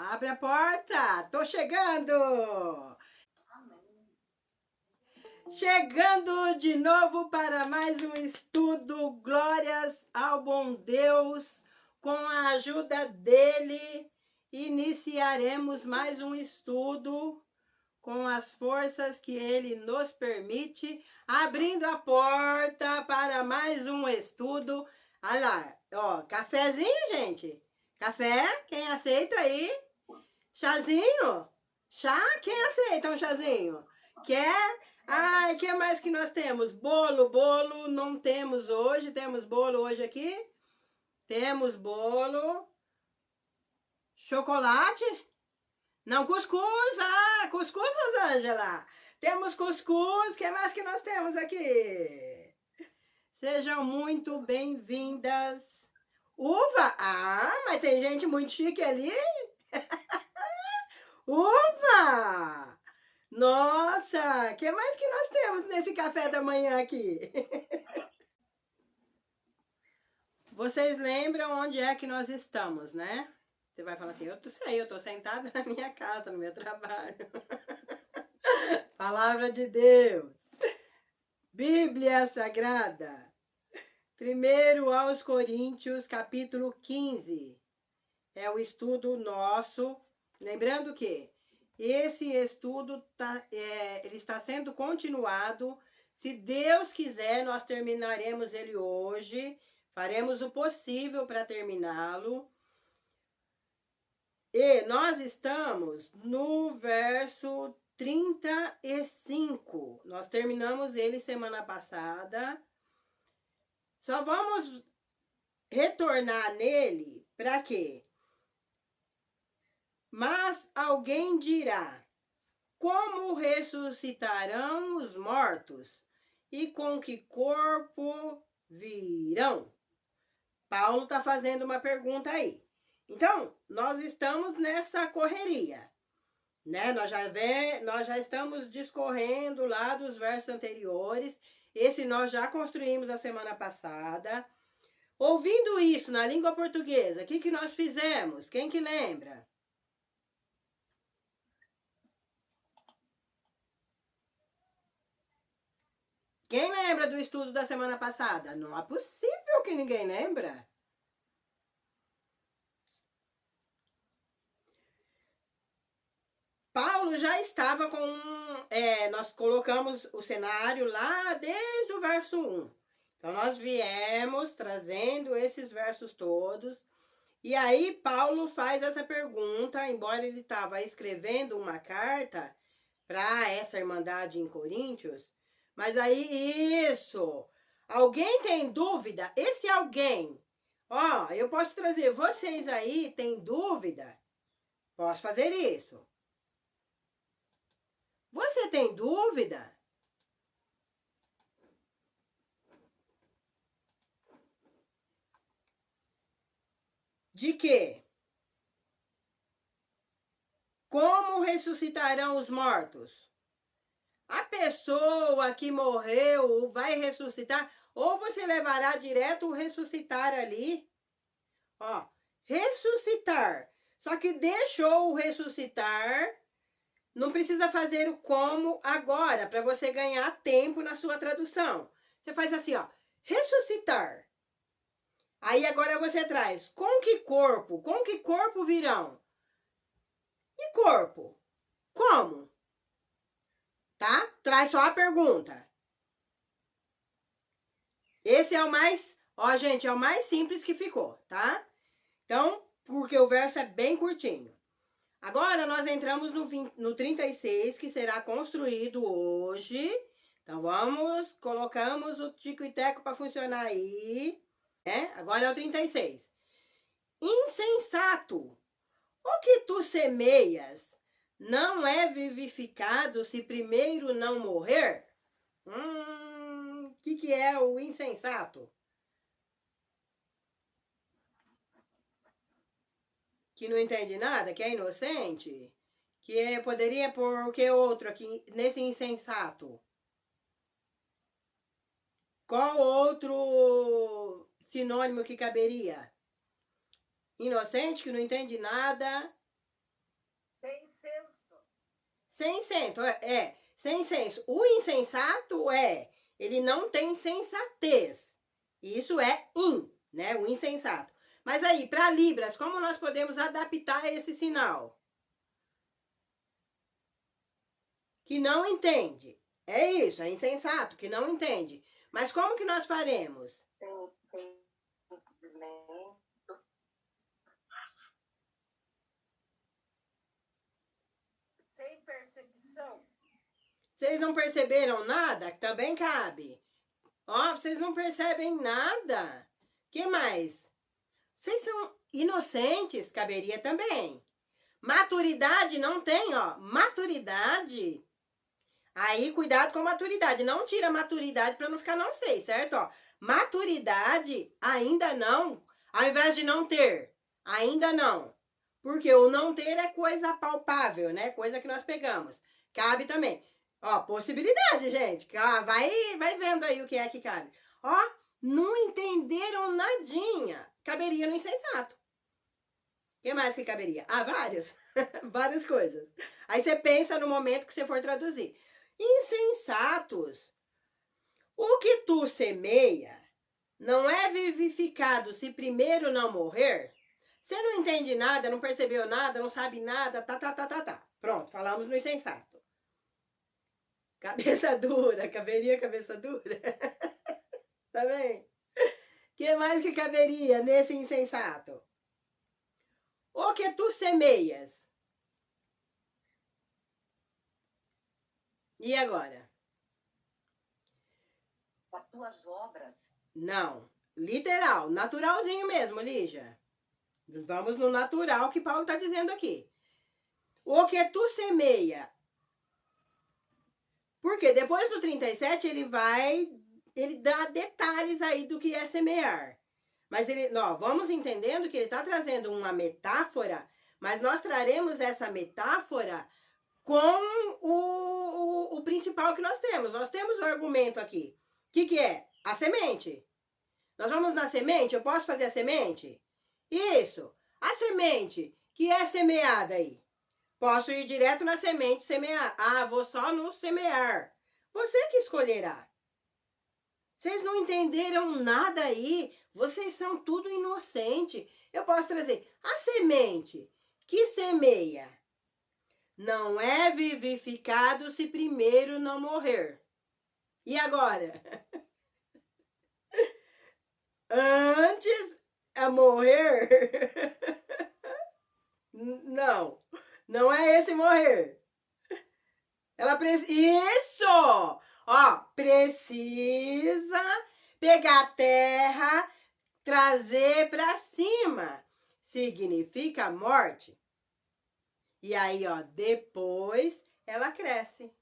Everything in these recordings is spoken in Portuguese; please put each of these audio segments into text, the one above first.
Abre a porta, tô chegando! Chegando de novo para mais um estudo, glórias ao bom Deus, com a ajuda dele, iniciaremos mais um estudo com as forças que ele nos permite, abrindo a porta para mais um estudo. Olha lá, ó, cafezinho, gente? Café? Quem aceita aí? Chazinho? Chá? Quem aceita um chazinho? Quer? Ai, que mais que nós temos? Bolo não temos hoje. Temos bolo hoje aqui? Temos bolo. Chocolate? Não, cuscuz. Ah, cuscuz, Rosângela. Temos cuscuz. Que mais que nós temos aqui? Sejam muito bem-vindas. Uva? Ah, mas tem gente muito chique ali. Uva! Nossa, o que mais que nós temos nesse café da manhã aqui? Vocês lembram onde é que nós estamos, né? Você vai falar assim, eu tô sentada na minha casa, no meu trabalho. Palavra de Deus. Bíblia Sagrada. 1 aos Coríntios, capítulo 15. É o estudo nosso. Lembrando que esse estudo ele está sendo continuado. Se Deus quiser, nós terminaremos ele hoje. Faremos o possível para terminá-lo. E nós estamos no verso 35. Nós terminamos ele semana passada. Só vamos retornar nele para quê? Mas alguém dirá: como ressuscitarão os mortos? E com que corpo virão? Paulo está fazendo uma pergunta aí. Então, nós estamos nessa correria, né? Nós já estamos discorrendo lá dos versos anteriores. Esse nós já construímos a semana passada. Ouvindo isso na língua portuguesa, o que nós fizemos? Quem que lembra? Quem lembra do estudo da semana passada? Não é possível que ninguém lembra. Paulo já estava com... nós colocamos o cenário lá desde o verso 1. Então, nós viemos trazendo esses versos todos. E aí, Paulo faz essa pergunta, embora ele estava escrevendo uma carta para essa irmandade em Coríntios. Mas aí, isso... Alguém tem dúvida? Esse alguém... Ó, eu posso trazer... Vocês aí têm dúvida? Posso fazer isso. Você tem dúvida? De quê? Como ressuscitarão os mortos? A pessoa que morreu vai ressuscitar? Ou você levará direto o ressuscitar ali? Ó, ressuscitar. Só que deixou o ressuscitar. Não precisa fazer o como agora, para você ganhar tempo na sua tradução. Você faz assim, ó, ressuscitar. Aí agora você traz, com que corpo? Com que corpo virão? E corpo? Como? Tá? Traz só a pergunta. Esse é o mais, ó gente, é o mais simples que ficou, tá? Então, porque o verso é bem curtinho. Agora, nós entramos no 36, que será construído hoje. Então, colocamos o tico e teco para funcionar aí. Agora é o 36. Insensato, o que tu semeias não é vivificado se primeiro não morrer? O que é o insensato? Que não entende nada, que é inocente, que poderia pôr o que outro aqui nesse insensato? Qual outro sinônimo que caberia? Inocente, que não entende nada, Sem senso. Sem senso, sem senso. O insensato ele não tem sensatez. Isso é né? O insensato. Mas aí, para Libras, como nós podemos adaptar esse sinal? Que não entende. É isso, é insensato, que não entende. Mas como que nós faremos? Sem percepção. Vocês não perceberam nada? Também cabe. Ó, vocês não percebem nada. Que mais? Vocês são inocentes, caberia também. Maturidade não tem, ó. Maturidade. Aí, cuidado com maturidade. Não tira maturidade para não ficar não sei, certo? Ó, maturidade ainda não. Ao invés de não ter, ainda não. Porque o não ter é coisa palpável, né? Coisa que nós pegamos. Cabe também. Ó, possibilidade, gente. Vai vendo aí o que é que cabe. Ó, não entenderam nadinha. Caberia no insensato. O que mais que caberia? Ah, vários. Várias coisas. Aí você pensa no momento que você for traduzir. Insensatos. O que tu semeia não é vivificado se primeiro não morrer? Você não entende nada, não percebeu nada, não sabe nada, tá. Pronto, falamos no insensato. Cabeça dura, caberia cabeça dura? Tá bem? O que mais que caberia nesse insensato? O que tu semeias? E agora? As tuas obras. Não. Literal, naturalzinho mesmo, Lígia. Vamos no natural que Paulo está dizendo aqui. O que tu semeia? Porque depois do 37 ele dá detalhes aí do que é semear. Mas vamos entendendo que ele está trazendo uma metáfora, mas nós traremos essa metáfora com o principal que nós temos. Nós temos o argumento aqui. O que é? A semente. Nós vamos na semente? Eu posso fazer a semente? Isso. A semente que é semeada aí. Posso ir direto na semente semear. Ah, vou só no semear. Você que escolherá. Vocês não entenderam nada aí. Vocês são tudo inocente. Eu posso trazer a semente que semeia. Não é vivificado se primeiro não morrer. E agora? Antes a morrer? Não é esse morrer. Ela precisa... Isso! Ó, precisa pegar a terra, trazer para cima. Significa morte. E aí, ó, depois ela cresce.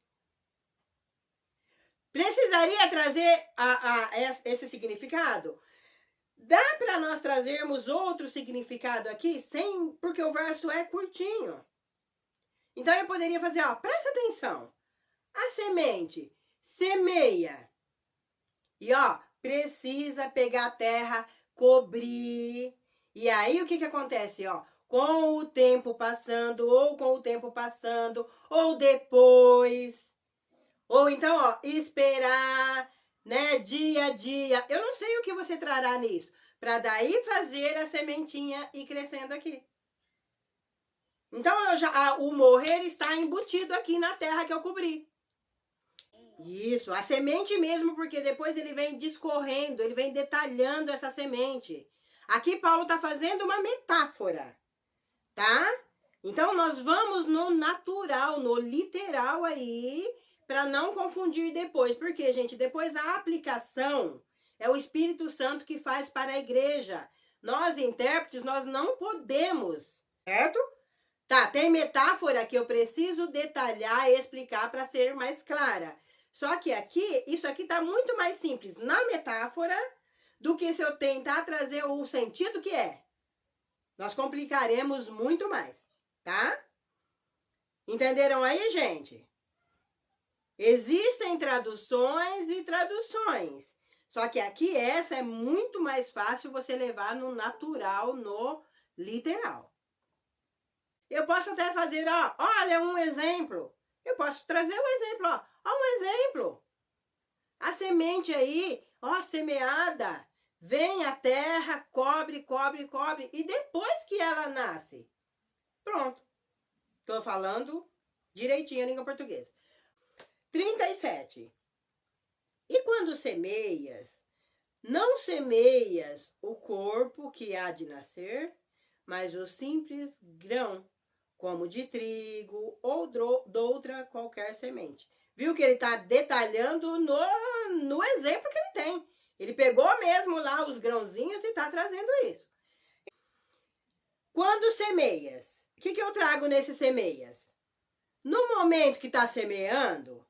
Precisaria trazer esse significado? Dá para nós trazermos outro significado aqui, porque o verso é curtinho. Então eu poderia fazer, ó, presta atenção. A semente semeia. E ó, precisa pegar a terra, cobrir. E aí o que acontece, ó? Com o tempo passando, ou depois. Ou então, ó, esperar, né, dia a dia. Eu não sei o que você trará nisso, para daí fazer a sementinha ir crescendo aqui. Então, o morrer está embutido aqui na terra que eu cobri. Isso, a semente mesmo, porque depois ele vem discorrendo, ele vem detalhando essa semente. Aqui Paulo está fazendo uma metáfora, tá? Então, nós vamos no natural, no literal aí, para não confundir depois. Porque, gente, depois a aplicação é o Espírito Santo que faz para a igreja. Nós, intérpretes, nós não podemos, certo? Tá, tem metáfora que eu preciso detalhar e explicar para ser mais clara. Só que aqui, isso aqui tá muito mais simples na metáfora do que se eu tentar trazer o sentido que é. Nós complicaremos muito mais, tá? Entenderam aí, gente? Existem traduções e traduções. Só que aqui essa é muito mais fácil você levar no natural, no literal. Eu posso até fazer, ó, olha um exemplo. Eu posso trazer um exemplo, ó. Ó um exemplo. A semente aí, ó, semeada, vem à terra, cobre, cobre, cobre. E depois que ela nasce, pronto. Tô falando direitinho a língua portuguesa. 37. E quando semeias, não semeias o corpo que há de nascer, mas o simples grão, como de trigo ou de outra qualquer semente. Viu que ele está detalhando no exemplo que ele tem. Ele pegou mesmo lá os grãozinhos e está trazendo isso. Quando semeias, o que eu trago nesses semeias? No momento que está semeando,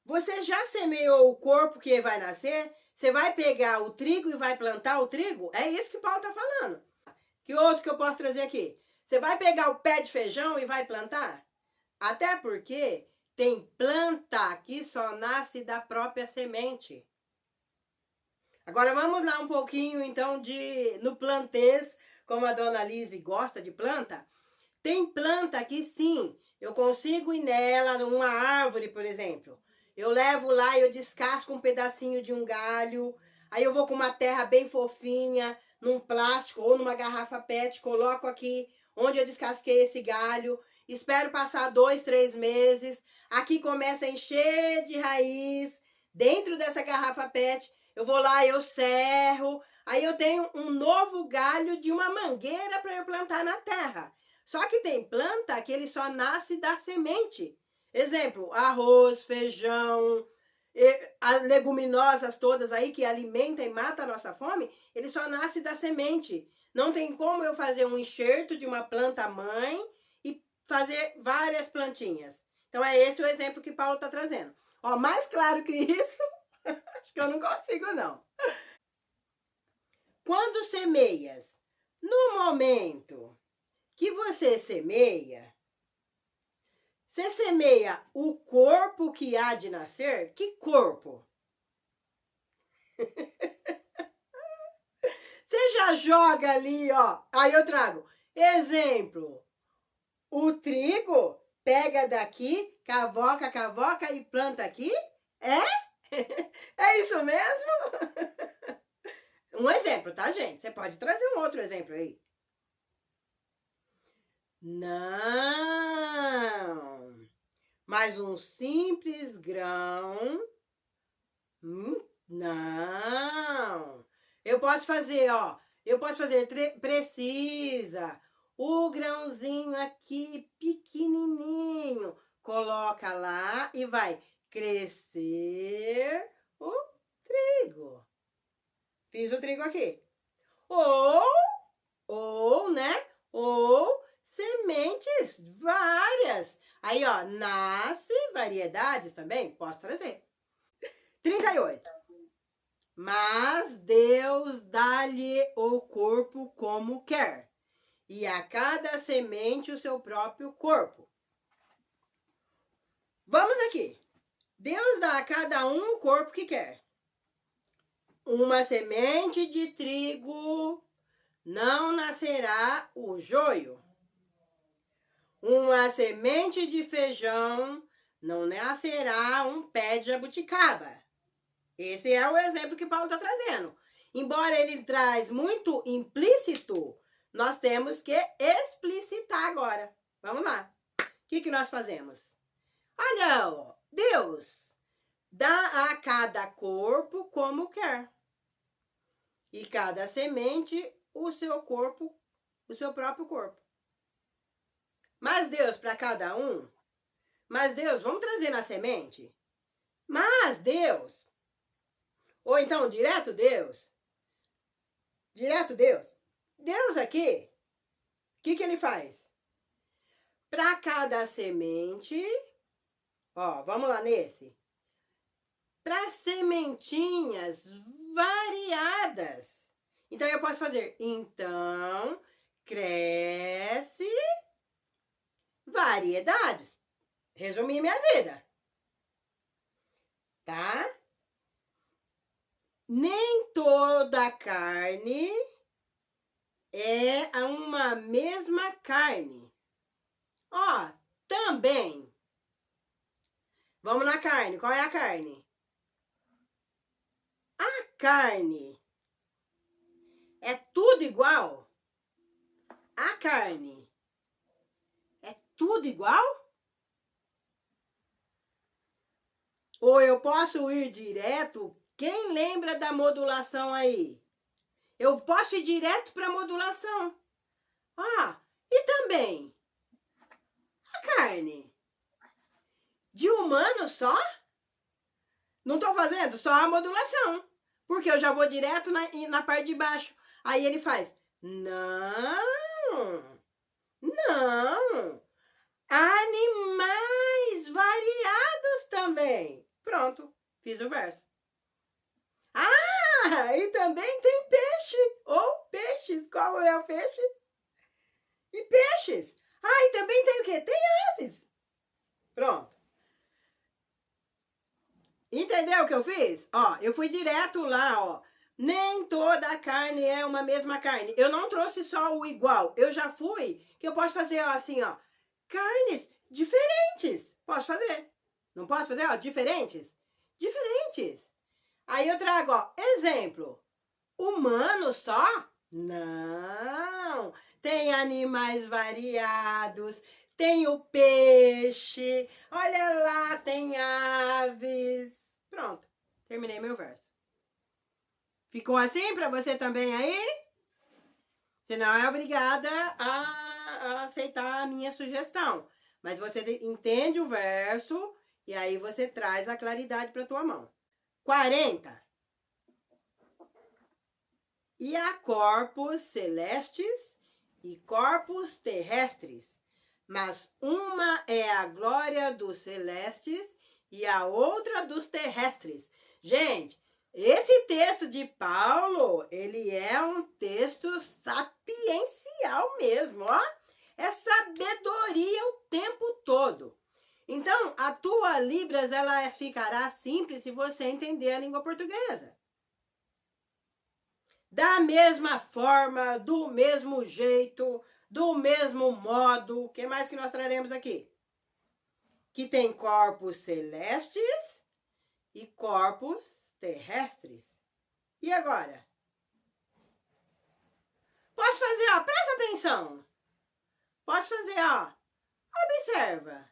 você já semeou o corpo que vai nascer? Você vai pegar o trigo e vai plantar o trigo? É isso que Paulo está falando. Que outro que eu posso trazer aqui? Você vai pegar o pé de feijão e vai plantar? Até porque tem planta que só nasce da própria semente. Agora vamos lá um pouquinho então no plantês, como a dona Lise gosta de planta. Tem planta que sim, eu consigo ir nela, numa árvore, por exemplo. Eu levo lá e eu descasco um pedacinho de um galho, aí eu vou com uma terra bem fofinha, num plástico ou numa garrafa PET, coloco aqui onde eu descasquei esse galho, espero passar 2, 3 meses, aqui começa a encher de raiz, dentro dessa garrafa PET, eu vou lá, eu serro, aí eu tenho um novo galho de uma mangueira para eu plantar na terra. Só que tem planta que ele só nasce da semente. Exemplo, arroz, feijão, as leguminosas todas aí que alimentam e matam a nossa fome, ele só nasce da semente. Não tem como eu fazer um enxerto de uma planta mãe e fazer várias plantinhas. Então é esse o exemplo que Paulo está trazendo. Ó, mais claro que isso, acho que eu não consigo não. Quando semeias, no momento que você semeia o corpo que há de nascer? Que corpo? Você já joga ali, ó. Aí eu trago exemplo. O trigo pega daqui, cavoca, cavoca e planta aqui? É? É isso mesmo? Um exemplo, tá, gente? Você pode trazer um outro exemplo aí. Não. Mas um simples grão. Não. Eu posso fazer, ó. Eu posso fazer precisa. O grãozinho aqui pequenininho. Coloca lá e vai crescer o trigo. Fiz o trigo aqui. Ou, né? Ou sementes várias. Aí, ó, nasce variedades também. Posso trazer. 38. Mas Deus dá-lhe o corpo como quer, e a cada semente o seu próprio corpo. Vamos aqui. Deus dá a cada um o corpo que quer. Uma semente de trigo não nascerá o joio. Uma semente de feijão não nascerá um pé de jabuticaba. Esse é o exemplo que Paulo está trazendo. Embora ele traz muito implícito, nós temos que explicitar agora. Vamos lá. O que nós fazemos? Olha, ó, Deus dá a cada corpo como quer. E cada semente o seu corpo, o seu próprio corpo. Mas Deus para cada um. Mas Deus, vamos trazer na semente? Mas Deus. Ou então, direto Deus. Direto Deus. Deus aqui, o que ele faz? Para cada semente, ó, vamos lá nesse. Para sementinhas variadas. Então, eu posso fazer, então, cresce variedades. Resumi minha vida. Tá? Nem toda carne é uma mesma carne. Ó, também. Vamos na carne. Qual é a carne? A carne é tudo igual? A carne é tudo igual? Ou eu posso ir direto? Quem lembra da modulação aí? Eu posso ir direto para a modulação. Ah, e também a carne de humano só? Não estou fazendo só a modulação, porque eu já vou direto na parte de baixo. Aí ele faz, não, animais variados também. Pronto, fiz o verso. Ah, e também tem peixe, ou peixes, qual é o peixe? E peixes. Ah, e também tem o quê? Tem aves. Pronto. Entendeu o que eu fiz? Ó, eu fui direto lá, ó. Nem toda a carne é uma mesma carne. Eu não trouxe só o igual. Eu já fui, que eu posso fazer ó, assim, ó. Carnes diferentes. Posso fazer. Não posso fazer, ó, diferentes? Diferentes. Aí eu trago, ó, exemplo. Humano só? Não. Tem animais variados. Tem o peixe. Olha lá, tem aves. Pronto. Terminei meu verso. Ficou assim para você também aí? Você não é obrigada a aceitar a minha sugestão. Mas você entende o verso e aí você traz a claridade para tua mão. 40. E há corpos celestes e corpos terrestres, mas uma é a glória dos celestes e a outra dos terrestres. Gente, esse texto de Paulo, ele é um texto sapiencial mesmo, ó. É sabedoria o tempo todo. Então, a tua Libras, ela ficará simples se você entender a língua portuguesa. Da mesma forma, do mesmo jeito, do mesmo modo. O que mais que nós traremos aqui? Que tem corpos celestes e corpos terrestres. E agora? Posso fazer, ó, presta atenção. Posso fazer, ó, observa.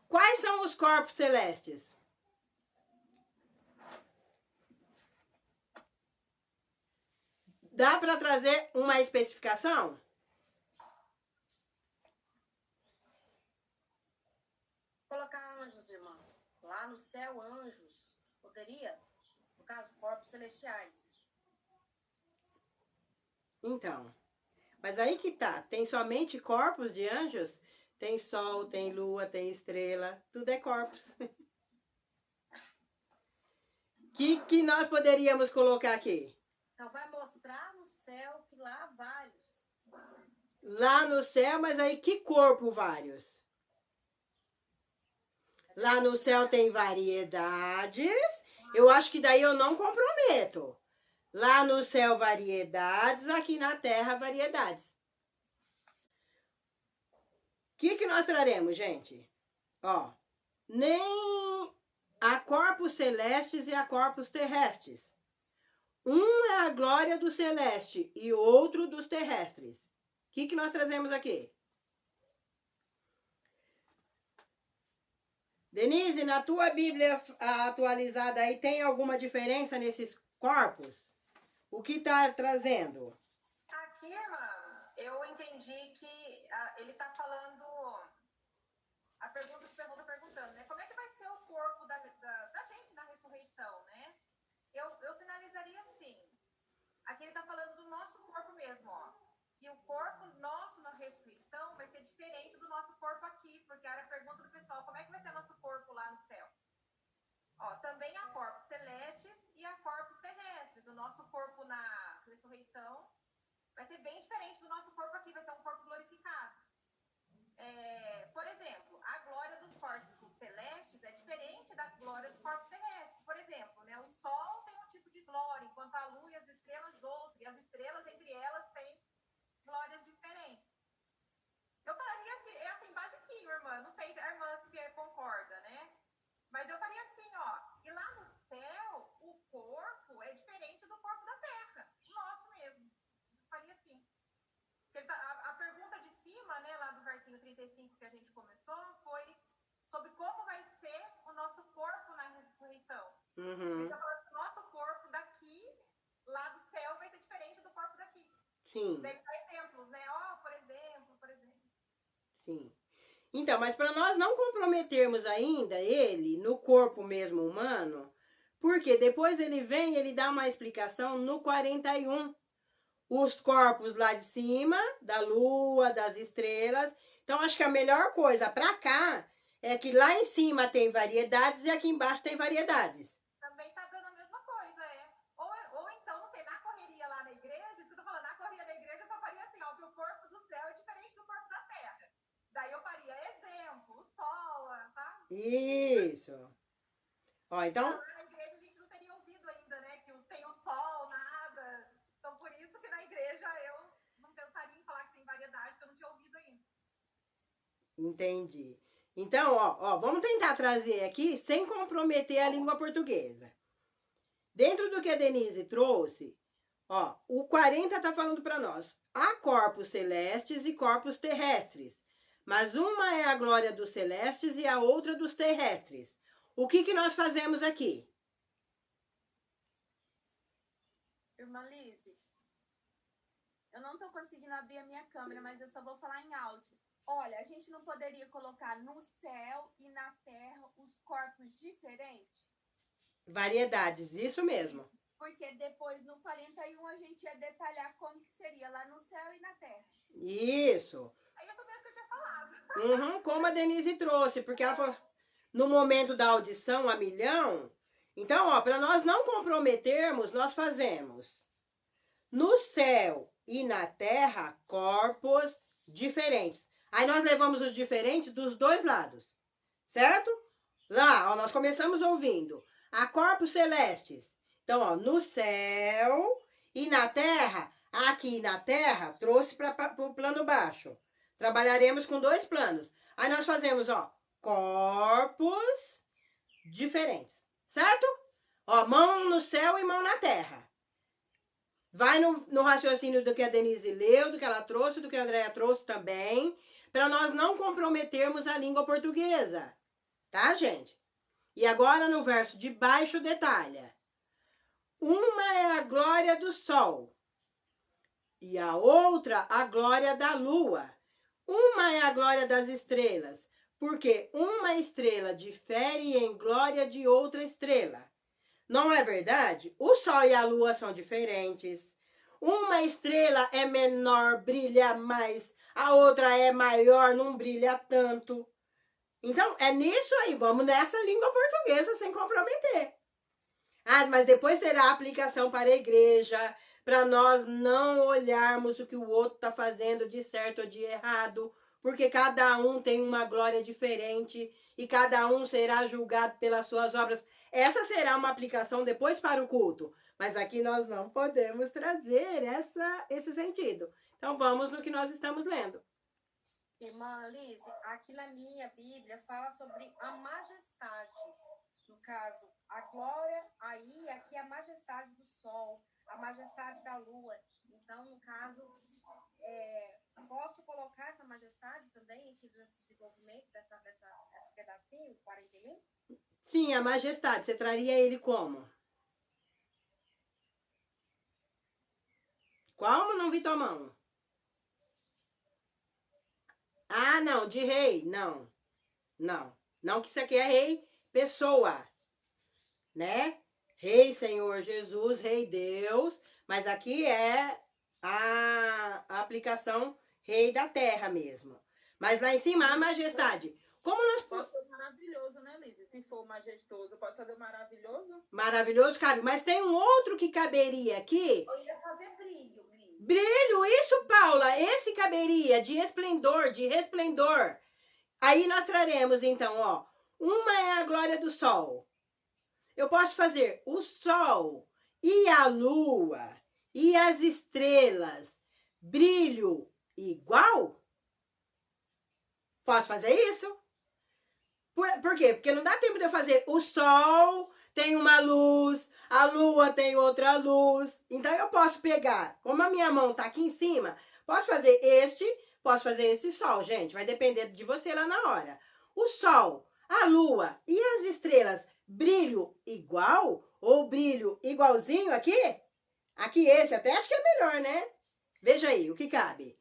Quais são os corpos celestes? Dá para trazer uma especificação? Colocar anjos, irmã. Lá no céu, anjos. Poderia? No caso, corpos celestiais. Então, mas aí que tá. Tem somente corpos de anjos? Tem sol, tem lua, tem estrela. Tudo é corpos. Que nós poderíamos colocar aqui? Então, vai mostrar no céu que lá há vários. Lá no céu, mas aí que corpo vários? Lá no céu tem variedades. Eu acho que daí eu não comprometo. Lá no céu, variedades. Aqui na terra, variedades. O que nós traremos, gente? Ó, nem há corpos celestes e há corpos terrestres. Um é a glória do celeste e outro dos terrestres. O que nós trazemos aqui? Denise, na tua Bíblia atualizada aí, tem alguma diferença nesses corpos? O que está trazendo? Aqui, irmã, eu entendi que ele está falando. A pergunta perguntando, né? Como é que vai ser o corpo da gente na ressurreição, né? Eu sinalizaria assim. Aqui ele está falando do nosso corpo mesmo, ó. Que o corpo nosso na ressurreição vai ser diferente do nosso corpo aqui, porque era a pergunta do pessoal, como é que vai ser nosso corpo lá no céu? Ó, também há corpos celestes e há corpos terrestres. O nosso corpo na ressurreição vai ser bem diferente do nosso corpo aqui, vai ser um corpo glorificado. Por exemplo, a glória dos corpos celestes é diferente da glória dos corpos terrestres. Por exemplo, né, o Sol tem um tipo de glória, enquanto a Lua e as estrelas outro, e as estrelas entre elas têm glórias diferentes. 35 que a gente começou foi sobre como vai ser o nosso corpo na ressurreição. A gente tá falando que o nosso corpo daqui, lá do céu, vai ser diferente do corpo daqui. Sim. Daí dá exemplos, né? Ó, por exemplo. Sim. Então, mas para nós não comprometermos ainda ele no corpo mesmo humano, porque depois ele vem, ele dá uma explicação no 41. Os corpos lá de cima, da lua, das estrelas. Então, acho que a melhor coisa para cá é que lá em cima tem variedades e aqui embaixo tem variedades. Também tá dando a mesma coisa, é. Ou então, não sei, na correria lá na igreja, isso que eu tô falando, na correria da igreja eu só faria assim, ó, que o corpo do céu é diferente do corpo da terra. Daí eu faria exemplo, o sol, tá? Isso. Ó, então... Lá na igreja a gente não teria ouvido ainda, né, que tem o sol, nada. Então, por isso que na igreja eu não pensaria em falar que tem variedade, que eu não tinha ouvido ainda. Entendi. Então, ó, vamos tentar trazer aqui sem comprometer a língua portuguesa. Dentro do que a Denise trouxe, ó, o 40 tá falando para nós. Há corpos celestes e corpos terrestres, mas uma é a glória dos celestes e a outra dos terrestres. O que nós fazemos aqui? Irmã Lise, eu não tô conseguindo abrir a minha câmera, mas eu só vou falar em áudio. Olha, a gente não poderia colocar no céu e na terra os corpos diferentes? Variedades, isso mesmo. Porque depois, no 41, a gente ia detalhar como que seria lá no céu e na terra. Isso. Aí eu soubesse que eu tinha falado. Como a Denise trouxe, porque ela falou, no momento da audição a milhão. Então, ó, para nós não comprometermos, nós fazemos no céu e na terra corpos diferentes. Aí nós levamos os diferentes dos dois lados, certo? Lá, ó, nós começamos ouvindo. Há corpos celestes. Então, ó, no céu e na terra, aqui na terra, trouxe para o plano baixo. Trabalharemos com dois planos. Aí nós fazemos, ó, corpos diferentes, certo? Ó, mão no céu e mão na terra. Vai no raciocínio do que a Denise leu, do que ela trouxe, do que a Andréia trouxe também, para nós não comprometermos a língua portuguesa, tá, gente? E agora no verso de baixo detalha. Uma é a glória do sol e a outra a glória da lua. Uma é a glória das estrelas, porque uma estrela difere em glória de outra estrela. Não é verdade? O sol e a lua são diferentes. Uma estrela é menor, brilha mais. A outra é maior, não brilha tanto. Então, é nisso aí. Vamos nessa língua portuguesa sem comprometer. Ah, mas depois terá aplicação para a igreja, para nós não olharmos o que o outro está fazendo de certo ou de errado, porque cada um tem uma glória diferente e cada um será julgado pelas suas obras. Essa será uma aplicação depois para o culto, mas aqui nós não podemos trazer esse sentido. Então vamos no que nós estamos lendo. Irmã Lise, aqui na minha Bíblia fala sobre a majestade. No caso, a glória, aí aqui a majestade do sol, a majestade da lua. Então, no caso, posso colocar essa majestade também aqui nesse desenvolvimento esse pedacinho, 41? Sim, a majestade. Você traria ele como? Como? Não vi tua mão. Ah, não, de rei. Não. Não. Não que isso aqui é rei, pessoa. Né? Rei Senhor Jesus, Rei Deus. Mas aqui é a aplicação rei da terra mesmo. Mas lá em cima a majestade. Como nós... Pode ser maravilhoso, né, Lídia? Se for majestoso, pode fazer maravilhoso? Maravilhoso cabe. Mas tem um outro que caberia aqui. Eu ia fazer brilho. Brilho, isso, Paula. Esse caberia de esplendor, de resplendor. Aí nós traremos, então, ó. Uma é a glória do sol. Eu posso fazer o sol e a lua e as estrelas. Brilho igual? Posso fazer isso? Por quê? Porque não dá tempo de eu fazer o sol tem uma luz, a lua tem outra luz. Então eu posso pegar, como a minha mão tá aqui em cima, posso fazer este, Posso fazer esse sol, gente. Vai depender de você lá na hora. O sol, a lua e as estrelas, brilho igual ou brilho igualzinho aqui? Aqui esse até acho que é melhor, né? Veja aí, o que cabe.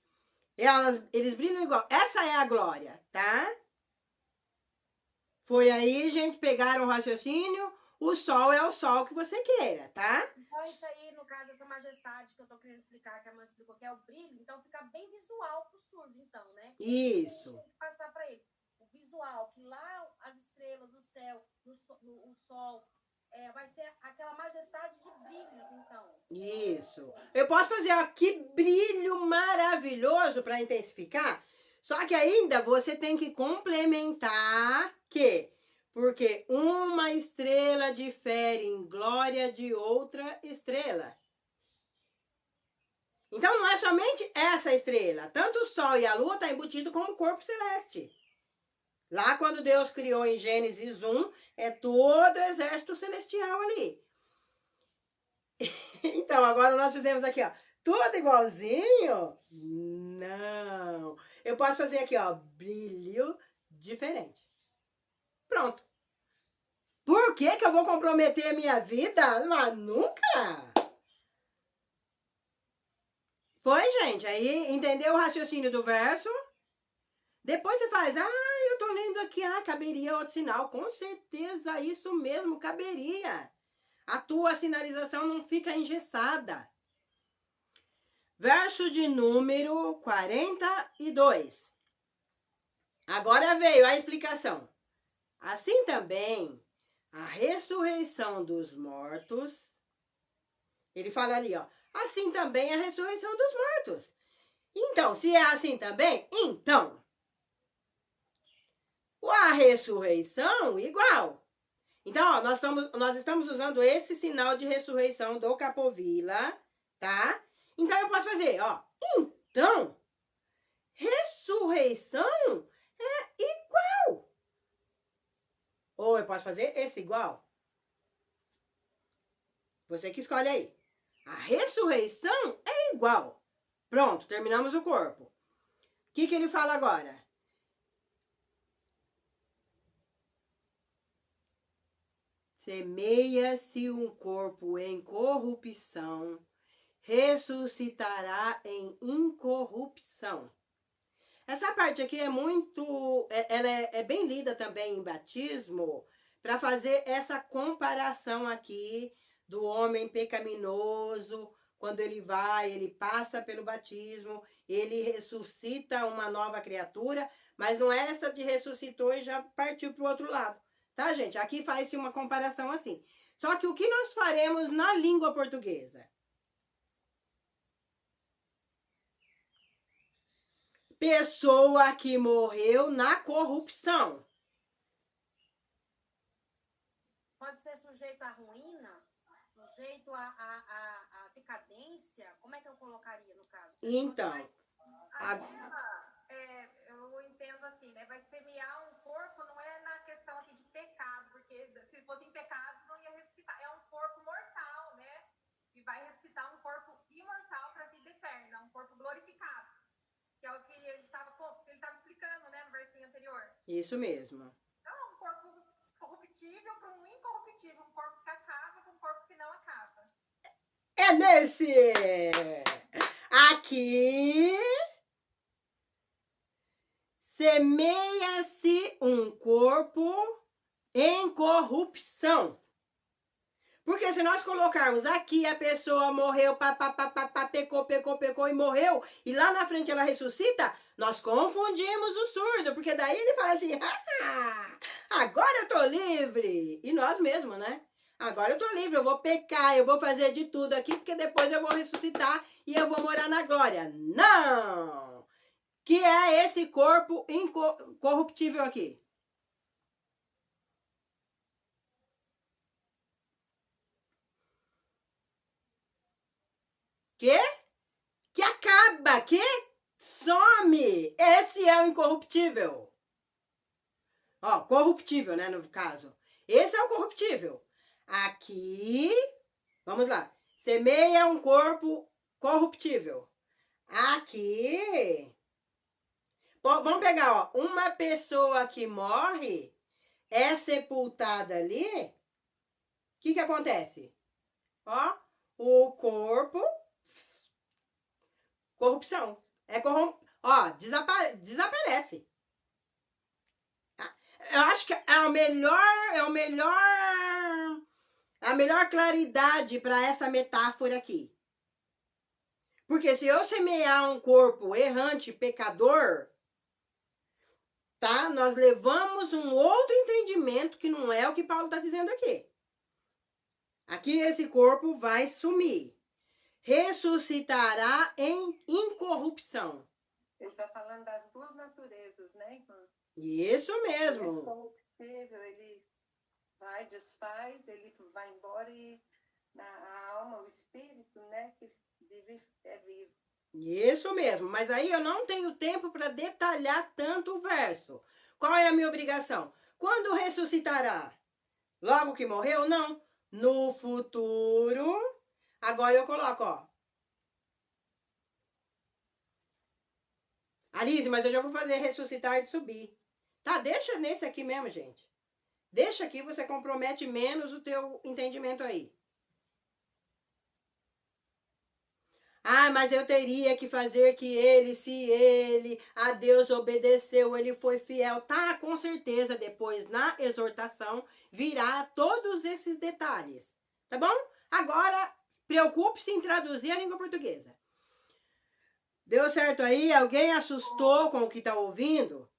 Eles brilham igual. Essa é a glória, tá? Foi aí, gente, pegaram o raciocínio. O sol é o sol que você queira, tá? Então, isso aí, no caso, essa majestade que eu tô querendo explicar, que a mãe explicou, que é o brilho, então fica bem visual pro surdo, então, né? Isso. Tem que passar pra ele. O visual, que lá as estrelas, o céu, o sol, vai ser aquela majestade de brilhos, então. Isso. Eu posso fazer, ó, que brilho maravilhoso para intensificar. Só que ainda você tem que complementar que, porque uma estrela difere em glória de outra estrela. Então não é somente essa estrela. Tanto o Sol e a Lua está embutido como o corpo celeste. Lá quando Deus criou em Gênesis 1, é todo o exército celestial ali. Então, agora nós fizemos aqui, ó, tudo igualzinho? Não. Eu posso fazer aqui, ó, brilho diferente. Pronto. Por que que eu vou comprometer a minha vida? Mas nunca. Foi, gente? Aí, entendeu o raciocínio do verso? Depois você faz, eu tô lendo aqui, caberia outro sinal. Com certeza, isso mesmo, caberia. A tua sinalização não fica engessada. Verso de número 42. Agora veio a explicação. Assim também, a ressurreição dos mortos. Ele fala ali, ó. Assim também a ressurreição dos mortos. Então, se é assim também, então. A ressurreição igual. Então, ó, nós estamos usando esse sinal de ressurreição do Capovilla, tá? Então, eu posso fazer, ó. Então, ressurreição é igual. Ou eu posso fazer esse igual. Você que escolhe aí. A ressurreição é igual. Pronto, terminamos o corpo. O que ele fala agora? Semeia-se um corpo em corrupção, ressuscitará em incorrupção. Essa parte aqui é muito... Ela é bem lida também em batismo, para fazer essa comparação aqui do homem pecaminoso, quando ele passa pelo batismo, ele ressuscita uma nova criatura, mas não é essa de ressuscitou e já partiu para o outro lado. Tá, gente? Aqui faz-se uma comparação assim. Só que o que nós faremos na língua portuguesa? Pessoa que morreu na corrupção. Pode ser sujeito à ruína? Sujeito à decadência? Como é que eu colocaria no caso? Então, eu entendo assim, né? Vai semear um corpo, não é na questão aqui de pecado, porque se fosse em pecado não ia ressuscitar. É um corpo mortal, né? E vai ressuscitar um corpo imortal para a vida eterna, um corpo glorificado. Que é o que ele estava explicando, né, no versinho anterior. Isso mesmo. Então, é um corpo corruptível para um incorruptível, um corpo que acaba com um corpo que não acaba. É nesse! Aqui... Semeia-se um corpo em corrupção. Porque se nós colocarmos aqui a pessoa morreu, pecou e morreu, e lá na frente ela ressuscita, nós confundimos o surdo, porque daí ele fala assim, agora eu tô livre. E nós mesmos, né? Agora eu tô livre, eu vou pecar, eu vou fazer de tudo aqui, porque depois eu vou ressuscitar e eu vou morar na glória. Não! Que é esse corpo incorruptível aqui. Que acaba, que some. Esse é o incorruptível. Ó, corruptível, né, no caso. Esse é o corruptível. Aqui, vamos lá. Semeia um corpo corruptível. Aqui... vamos pegar, ó. Uma pessoa que morre é sepultada ali. O que acontece? Ó, o corpo, corrupção. Ó, desaparece. Eu acho que é a melhor claridade para essa metáfora aqui. Porque se eu semear um corpo errante, pecador, tá? Nós levamos um outro entendimento que não é o que Paulo está dizendo aqui. Aqui esse corpo vai sumir. Ressuscitará em incorrupção. Ele está falando das duas naturezas, né, irmã? Isso Ele é mesmo. corruptível, ele vai, desfaz, ele vai embora e a alma, o espírito, né, que vive, é vivo. Isso mesmo. Mas aí eu não tenho tempo para detalhar tanto o verso. Qual é a minha obrigação? Quando ressuscitará? Logo que morreu? Não. No futuro. Agora eu coloco, ó. Alice, mas eu já vou fazer ressuscitar e subir. Tá, deixa nesse aqui mesmo, gente. Deixa aqui, você compromete menos o teu entendimento aí. Ah, mas eu teria que fazer que ele, se ele a Deus obedeceu, ele foi fiel. Tá, com certeza, depois na exortação virá todos esses detalhes. Tá bom? Agora, preocupe-se em traduzir a língua portuguesa. Deu certo aí? Alguém assustou com o que tá ouvindo?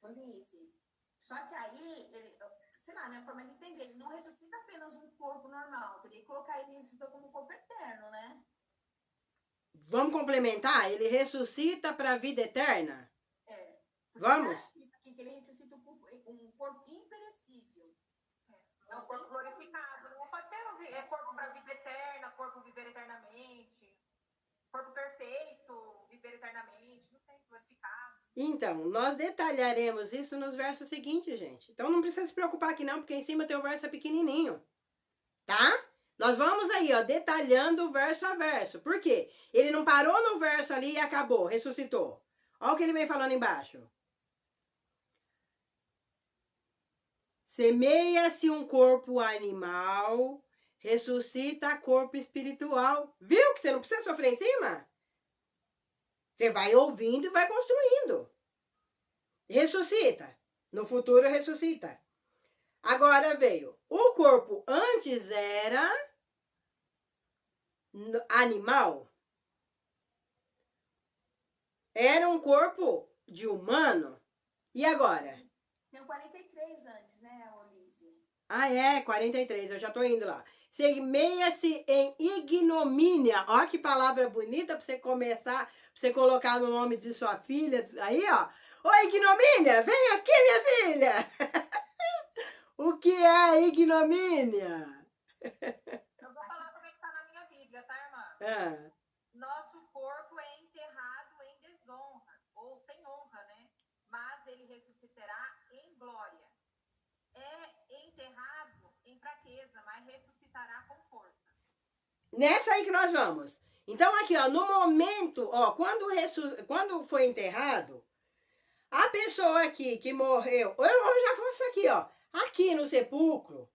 Alice, só que aí, ele, sei lá, minha forma de entender, ele não ressuscita apenas um corpo normal, teria que colocar ele como um corpo eterno, né? Vamos complementar? Ele ressuscita para a vida eterna? É. Vamos? Aqui que ele ressuscita um corpo imperecível. É um corpo glorificado. Não pode ser corpo para vida eterna, corpo viver eternamente, corpo perfeito, viver eternamente, não sei, glorificado. Então, nós detalharemos isso nos versos seguintes, gente. Então não precisa se preocupar aqui não, porque em cima teu verso é pequenininho. Tá? Nós vamos aí, ó, detalhando verso a verso. Por quê? Ele não parou no verso ali e acabou, ressuscitou. Olha o que ele vem falando embaixo. Semeia-se um corpo animal, ressuscita corpo espiritual. Viu que você não precisa sofrer em cima? Você vai ouvindo e vai construindo. Ressuscita. No futuro ressuscita. Agora veio. O corpo antes era animal. Era um corpo de humano. E agora? Tem 43 antes, né, Olívia? Ah, é, 43. Eu já tô indo lá. Semeia-se em ignomínia. Ó que palavra bonita pra você começar, pra você colocar no nome de sua filha. Aí, ó. Ô, ignomínia, vem aqui, minha filha. O que é ignomínia? Eu vou falar como é que está na minha Bíblia, tá, irmã? Nosso corpo é enterrado em desonra, ou sem honra, né? Mas ele ressuscitará em glória. É enterrado em fraqueza, mas ressuscitará com força. Nessa aí que nós vamos. Então, aqui, ó, no momento, ó, quando foi enterrado, a pessoa aqui que morreu, eu já fosse aqui, ó, aqui no sepulcro,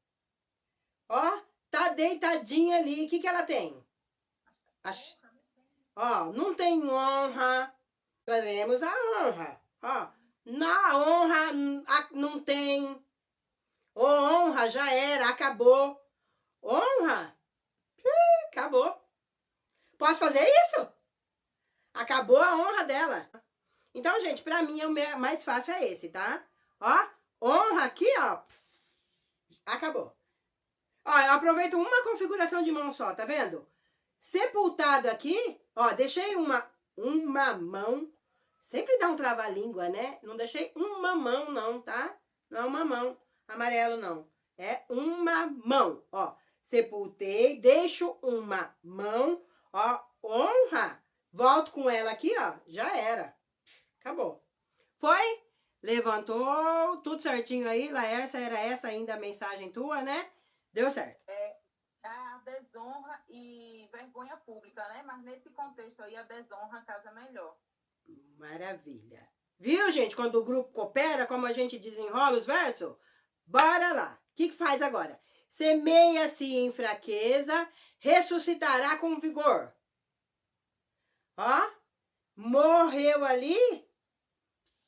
ó, tá deitadinha ali. O que ela tem? Ó, não tem honra. Trazemos a honra. Ó, na honra não tem. Honra já era, acabou. Honra, acabou. Posso fazer isso? Acabou a honra dela. Então, gente, pra mim o mais fácil é esse, tá? Ó, honra aqui, ó. Acabou. Ó, eu aproveito uma configuração de mão só, tá vendo? Sepultado aqui, ó, deixei uma mão. Sempre dá um trava-língua, né? Não deixei uma mão, não, tá? Não é uma mão amarelo, não. É uma mão, ó. Sepultei, deixo uma mão, ó, honra. Volto com ela aqui, ó, já era. Acabou. Foi? Levantou, tudo certinho aí, Laércia, era essa ainda a mensagem tua, né? Deu certo. É a desonra e vergonha pública, né? Mas nesse contexto aí, a desonra casa melhor. Maravilha. Viu, gente? Quando o grupo coopera, como a gente desenrola os versos? Bora lá. O que faz agora? Semeia-se em fraqueza, ressuscitará com vigor. Ó, morreu ali,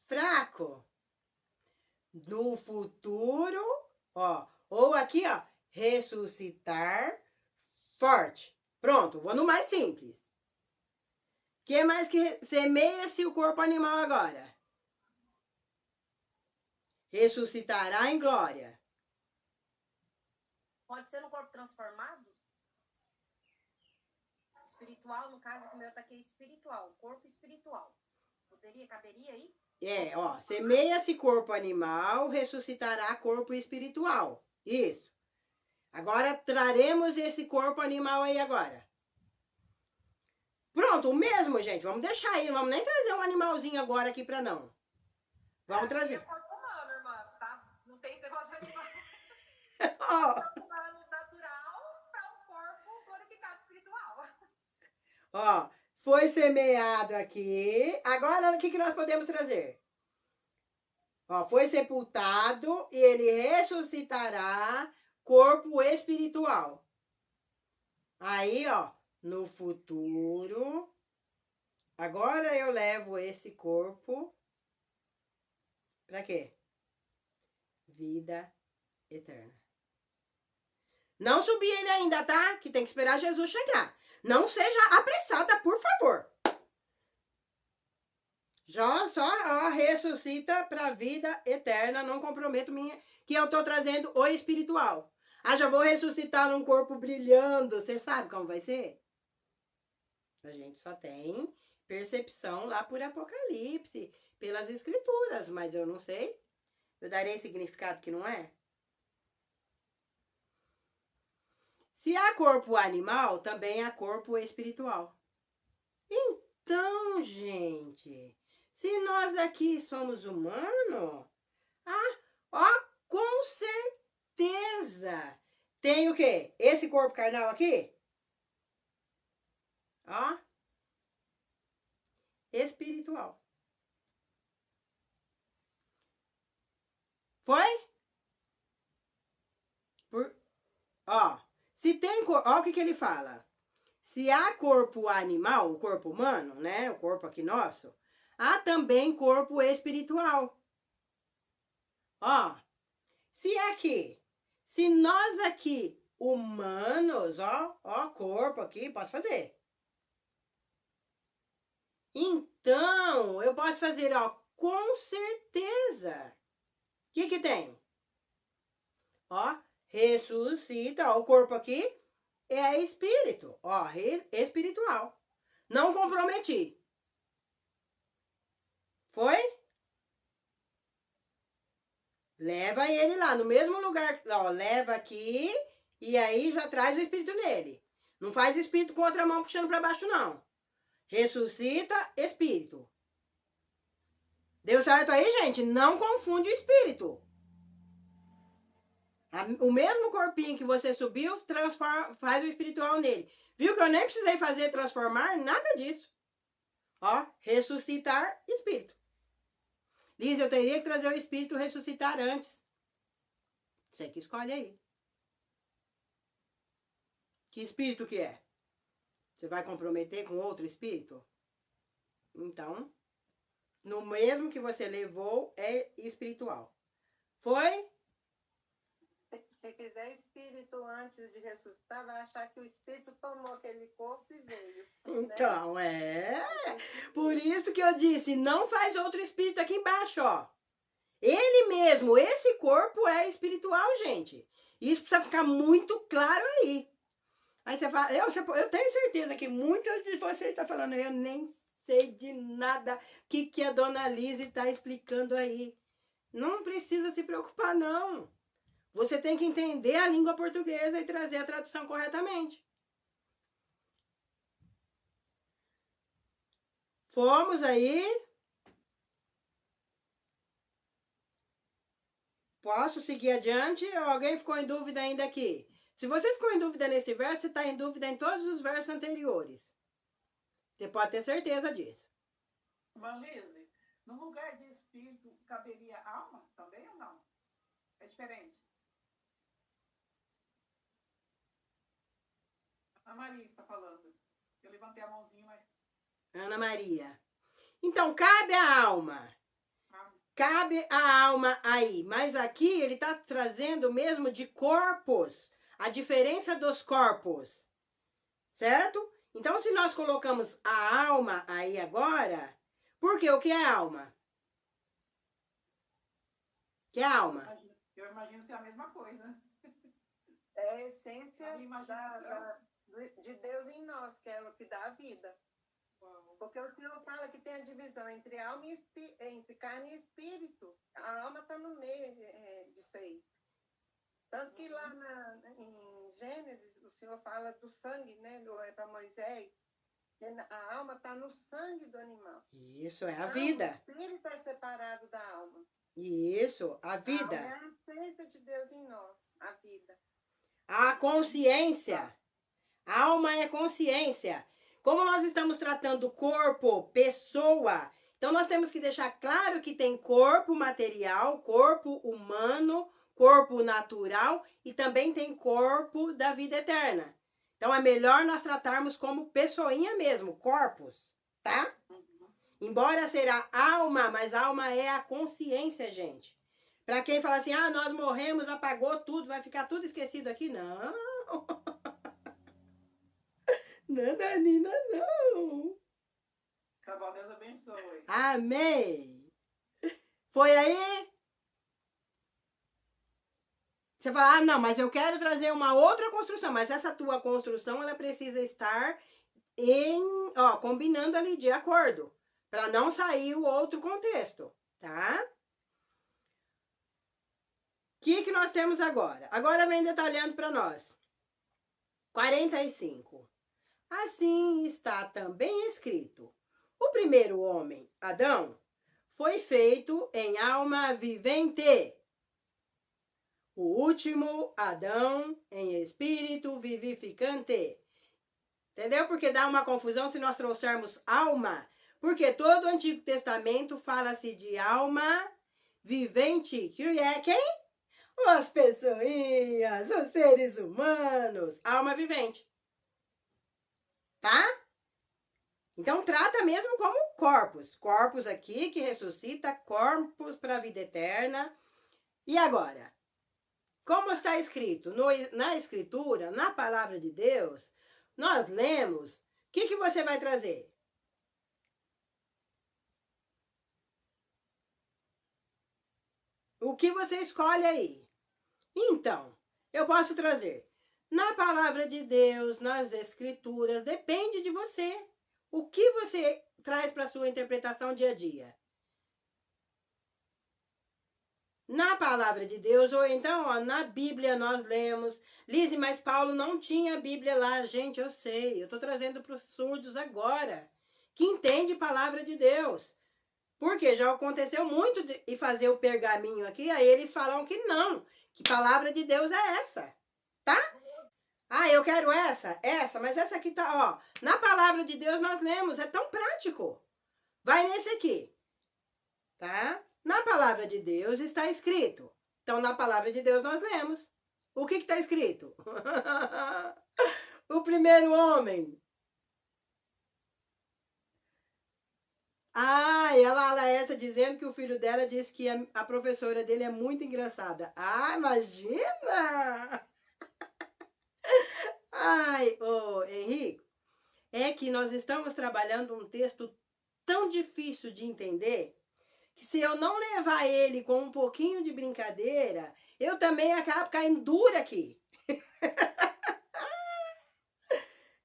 fraco. No futuro, ó, ou aqui, ó, ressuscitar forte. Pronto, vou no mais simples. Que mais que semeia-se o corpo animal agora? Ressuscitará em glória. Pode ser no corpo transformado? Espiritual, no caso, que o meu tá aqui é espiritual. Corpo espiritual. Caberia aí? É, ó, semeia-se corpo animal, ressuscitará corpo espiritual. Isso. Agora, traremos esse corpo animal aí agora. Pronto, o mesmo, gente. Vamos deixar aí. Não vamos nem trazer um animalzinho agora aqui pra não. Vamos trazer. É corpo humano, irmã, tá? Não tem esse negócio de animal. Ó, Corpo humano natural para um corpo glorificado espiritual. ó, foi semeado aqui. Agora, o que nós podemos trazer? Ó, foi sepultado e ele ressuscitará corpo espiritual. Aí, ó, no futuro, agora eu levo esse corpo para quê? Vida eterna. Não subi ele ainda, tá? Que tem que esperar Jesus chegar. Não seja apressada, por favor. Só ó, ressuscita para vida eterna. Não comprometo minha, que eu tô trazendo o espiritual. Ah, já vou ressuscitar num corpo brilhando. Você sabe como vai ser? A gente só tem percepção lá por Apocalipse, pelas escrituras, mas eu não sei. Eu darei significado que não é? Se há corpo animal, também há corpo espiritual. Então, gente, se nós aqui somos humanos, ó, com certeza tem o quê? Esse corpo carnal aqui? Ó, espiritual. Foi? Ó, se tem corpo, ó o que ele fala. Se há corpo animal, o corpo humano, né? O corpo aqui nosso, há também corpo espiritual. Ó, se nós aqui, humanos, ó, corpo aqui, posso fazer. Então, eu posso fazer, ó, com certeza. O que tem? Ó, ressuscita, ó, o corpo aqui é espírito, ó, espiritual. Não comprometi. Foi? Leva ele lá, no mesmo lugar, ó, leva aqui e aí já traz o espírito nele. Não faz espírito com outra mão puxando para baixo, não. Ressuscita, espírito. Deu certo aí, gente? Não confunde o espírito. O mesmo corpinho que você subiu, faz o espiritual nele. Viu que eu nem precisei fazer transformar? Nada disso. Ó, ressuscitar espírito. Liz, eu teria que trazer o espírito ressuscitar antes. Você que escolhe aí. Que espírito que é? Você vai comprometer com outro espírito? Então, no mesmo que você levou, é espiritual. Foi? Se fizer espírito antes de ressuscitar, vai achar que o espírito tomou aquele corpo e veio. Então, né? Por isso que eu disse, não faz outro espírito aqui embaixo, ó. Ele mesmo, esse corpo é espiritual, gente. Isso precisa ficar muito claro aí. Aí você fala, eu tenho certeza que muitos de vocês estão falando, eu nem sei de nada que a dona Liz está explicando aí. Não precisa se preocupar, não. Você tem que entender a língua portuguesa e trazer a tradução corretamente. Fomos aí. Posso seguir adiante? Ou alguém ficou em dúvida ainda aqui? Se você ficou em dúvida nesse verso, você está em dúvida em todos os versos anteriores. Você pode ter certeza disso. Marlise, No lugar de espírito, caberia alma também ou não? É diferente? A Maria está falando. Eu levantei a mãozinha, mas... Ana Maria. Então, cabe a alma. Cabe a alma aí. Mas aqui ele está trazendo mesmo de corpos. A diferença dos corpos. Certo? Então, se nós colocamos a alma aí agora... Porque o que é alma? O que é alma? Eu imagino ser a mesma coisa. É a essência A imaginação. de Deus em nós, que é o que dá a vida. Porque o Senhor fala que tem a divisão entre alma e entre carne e espírito. A alma está no meio disso aí. Tanto que lá em Gênesis, o Senhor fala do sangue, né? Para Moisés. A alma está no sangue do animal. Isso, é a vida. O espírito é separado da alma. Isso, a vida. A alma é a essência de Deus em nós, a vida. A consciência. A alma é consciência. Como nós estamos tratando corpo, pessoa, então nós temos que deixar claro que tem corpo material, corpo humano, corpo natural e também tem corpo da vida eterna. Então é melhor nós tratarmos como pessoinha mesmo, corpos, tá? Embora será alma, mas alma é a consciência, gente. Para quem fala assim, nós morremos, apagou tudo, vai ficar tudo esquecido aqui, não. Nananina, não. Tá bom, Deus abençoe. Amém. Foi aí? Você fala, não, mas eu quero trazer uma outra construção. Mas essa tua construção, ela precisa estar combinando ali de acordo. Para não sair o outro contexto, tá? O que nós temos agora? Agora vem detalhando para nós. 45. Assim está também escrito. O primeiro homem, Adão, foi feito em alma vivente. O último, Adão, em espírito vivificante. Entendeu? Porque dá uma confusão se nós trouxermos alma. Porque todo o Antigo Testamento fala-se de alma vivente. Que é quem? As pessoinhas, os seres humanos. Alma vivente. Tá? Então, trata mesmo como corpos. Corpos aqui que ressuscita, corpos para a vida eterna. E agora? Como está escrito na Escritura, na Palavra de Deus, nós lemos, o que você vai trazer? O que você escolhe aí? Então, eu posso trazer na Palavra de Deus, nas Escrituras, depende de você. O que você traz para a sua interpretação dia a dia? Na Palavra de Deus, ou então, na Bíblia nós lemos. Lise, mas Paulo não tinha Bíblia lá. Gente, eu sei, eu estou trazendo para os surdos agora, que entende Palavra de Deus. Porque já aconteceu muito de fazer o pergaminho aqui, aí eles falam que não, que Palavra de Deus é essa, tá? Eu quero essa, mas essa aqui tá, ó. Na Palavra de Deus nós lemos, é tão prático. Vai nesse aqui, tá? Na Palavra de Deus está escrito. Então, na Palavra de Deus nós lemos. O que está escrito? O primeiro homem. E ela essa dizendo que o filho dela disse que a professora dele é muito engraçada. Imagina! Henrique, é que nós estamos trabalhando um texto tão difícil de entender que se eu não levar ele com um pouquinho de brincadeira, eu também acabo caindo dura aqui.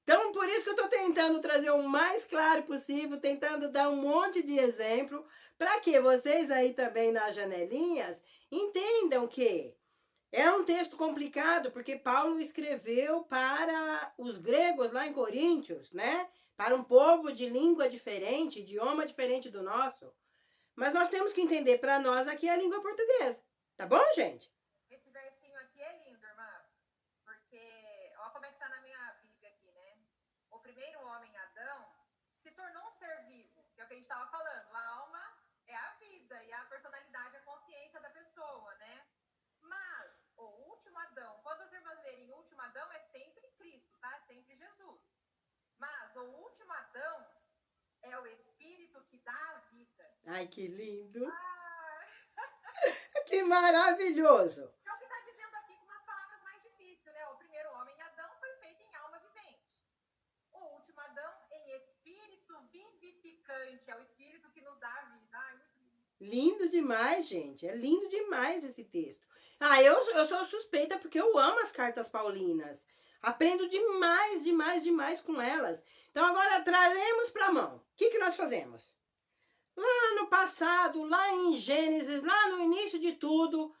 Então, por isso que eu estou tentando trazer o mais claro possível, tentando dar um monte de exemplo, para que vocês aí também nas janelinhas entendam que é um texto complicado, porque Paulo escreveu para os gregos lá em Coríntios, né? Para um povo de língua diferente, idioma diferente do nosso. Mas nós temos que entender para nós aqui a língua portuguesa. Tá bom, gente? Esse versinho aqui é lindo, irmã. Porque, olha como é que tá na minha Bíblia aqui, né? O primeiro homem, Adão, se tornou um ser vivo. Que é o que a gente estava falando. A alma é Mas o último Adão é o Espírito que dá a vida. Ai, que lindo. Ah, Que maravilhoso. é o que está dizendo aqui com umas palavras mais difíceis, né? O primeiro homem, Adão, foi feito em alma vivente. O último Adão, em espírito vivificante. É o espírito que nos dá a vida. Ai, muito lindo. Lindo demais, gente. É lindo demais esse texto. Ah, eu sou suspeita porque eu amo as cartas paulinas. Aprendo demais, demais, demais com elas. Então agora traremos para a mão. O que nós fazemos? Lá no passado, lá em Gênesis, lá no início de tudo.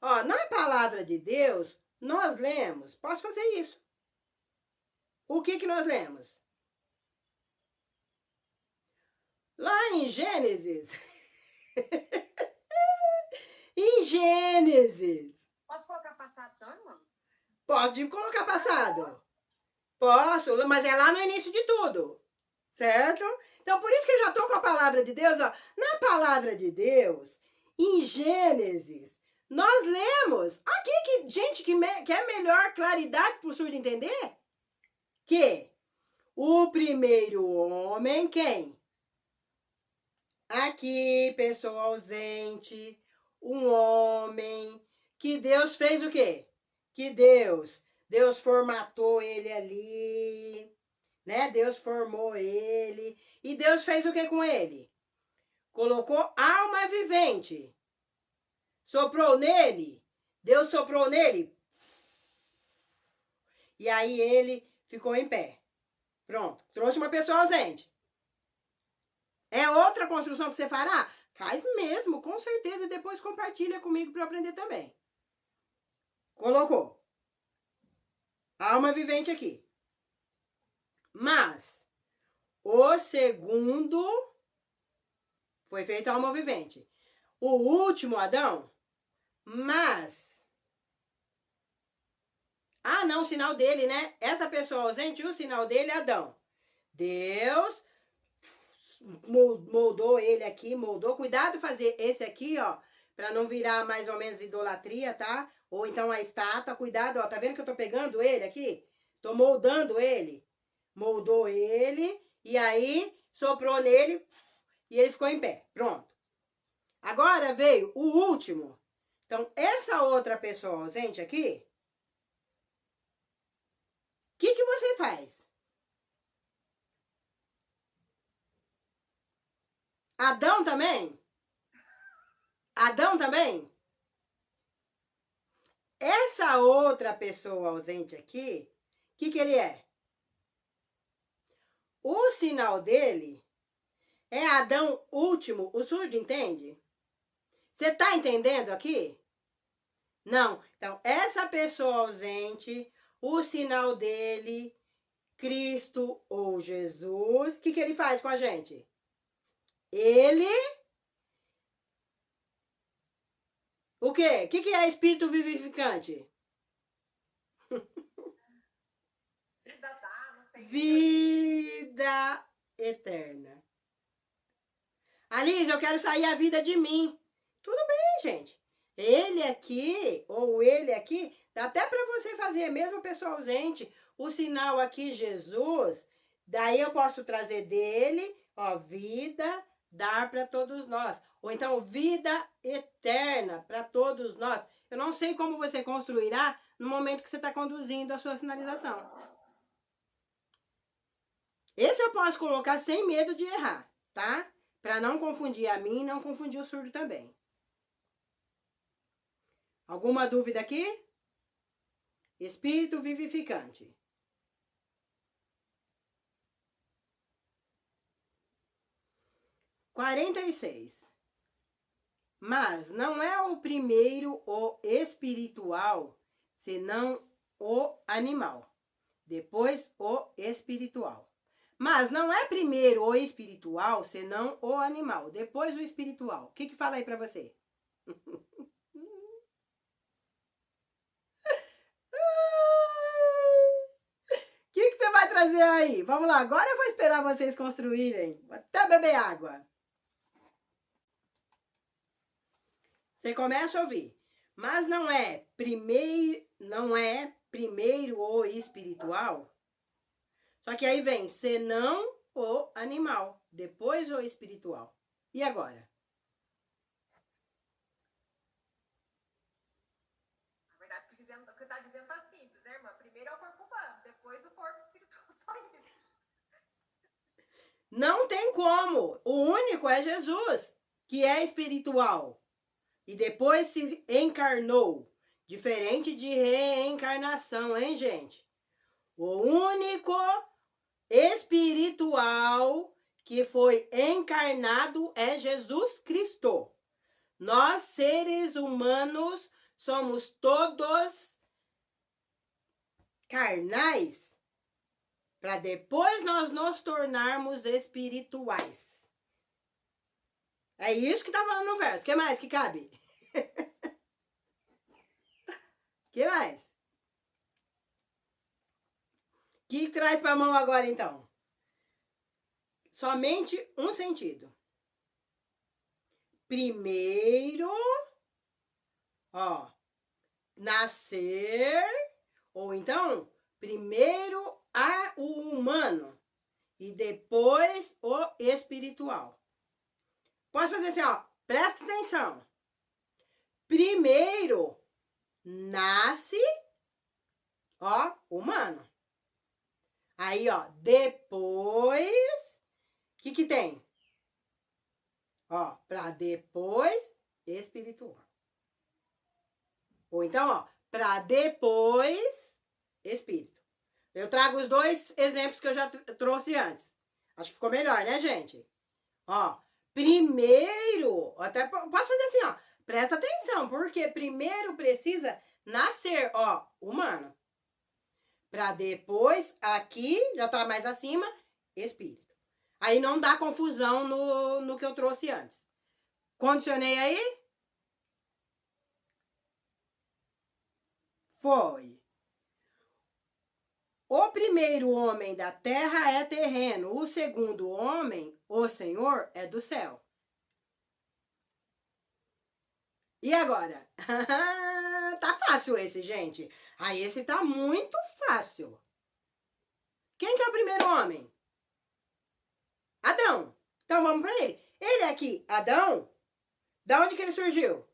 Ó, na palavra de Deus, nós lemos. Posso fazer isso. O que nós lemos? Lá em Gênesis. Em Gênesis. Posso colocar passado, então, irmão? Pode colocar passado. Posso, mas é lá no início de tudo. Certo? Então, por isso que eu já estou com a palavra de Deus. Ó. Na palavra de Deus, em Gênesis, nós lemos. Aqui, gente, quer melhor claridade para o surdo entender? Que o primeiro homem, quem? Aqui, pessoa ausente, um homem, que Deus fez o quê? Que Deus formatou ele ali, né? Deus formou ele, e Deus fez o que com ele? Colocou alma vivente, soprou nele, Deus soprou nele, e aí ele ficou em pé. Pronto, trouxe uma pessoa ausente. É outra construção que você fará? Faz mesmo, com certeza. Depois compartilha comigo para eu aprender também. Colocou. Alma vivente aqui. Mas o segundo foi feito alma vivente. O último Adão, mas... Ah, não, o sinal dele, né? Essa pessoa ausente, o sinal dele é Adão. Deus... moldou ele aqui, moldou. Cuidado de fazer esse aqui, ó, pra não virar mais ou menos idolatria, tá? Ou então a estátua. Cuidado, ó, tá vendo que eu tô pegando ele aqui? Tô moldando ele. Moldou ele e aí soprou nele e ele ficou em pé. Pronto. Agora veio o último. Então, essa outra pessoa ausente aqui, o que você faz? Adão também? Adão também? Essa outra pessoa ausente aqui, o que ele é? O sinal dele é Adão último. O surdo entende? Você está entendendo aqui? Não. Então, essa pessoa ausente, o sinal dele, Cristo ou Jesus, o que ele faz com a gente? Ele... O quê? O que é espírito vivificante? Vida eterna. Alice, eu quero sair a vida de mim. Tudo bem, gente. Ele aqui, ou ele aqui, dá até para você fazer, mesmo pessoa ausente, o sinal aqui, Jesus, daí eu posso trazer dele, ó, vida, dar para todos nós. Ou então, vida eterna para todos nós. Eu não sei como você construirá no momento que você está conduzindo a sua sinalização. Esse eu posso colocar sem medo de errar, tá? Para não confundir a mim e não confundir o surdo também. Alguma dúvida aqui? Espírito vivificante. (46) Mas não é o primeiro o espiritual, senão o animal. Depois o espiritual. Mas não é primeiro o espiritual, senão o animal. Depois o espiritual. O que fala aí pra você? O que você vai trazer aí? Vamos lá, agora eu vou esperar vocês construírem. Vou até beber água. Você começa a ouvir. Mas não é primeiro o espiritual? Só que aí vem senão o animal, depois o espiritual. E agora? Na verdade, o que está dizendo tá simples, né, irmã? Primeiro é o corpo humano, depois o corpo espiritual, só isso. Não tem como. O único é Jesus, que é espiritual. E depois se encarnou. Diferente de reencarnação, hein, gente? O único espiritual que foi encarnado é Jesus Cristo. Nós, seres humanos, somos todos carnais, para depois nós nos tornarmos espirituais. É isso que tá falando no verso. O que mais que cabe? Que mais? Que traz para a mão agora, então? Somente um sentido. Primeiro, ó, nascer, ou então, primeiro o humano e depois o espiritual. Posso fazer assim, ó, presta atenção. Primeiro nasce, ó, humano. Aí, ó, depois, o que tem? Ó, para depois, espiritual. Ou então, ó, para depois, espírito. Eu trago os dois exemplos que eu já trouxe antes. Acho que ficou melhor, né, gente? Ó, primeiro, até posso fazer assim, ó, presta atenção, porque primeiro precisa nascer, ó, humano. Para depois, aqui, já tá mais acima, espírito. Aí não dá confusão no que eu trouxe antes. Condicionei aí? Foi. O primeiro homem da terra é terreno. O segundo homem, o Senhor, é do céu. E agora? Tá fácil esse, gente. Aí esse tá muito fácil. Quem que é o primeiro homem? Adão. Então vamos para ele. Ele aqui, Adão, da onde que ele surgiu?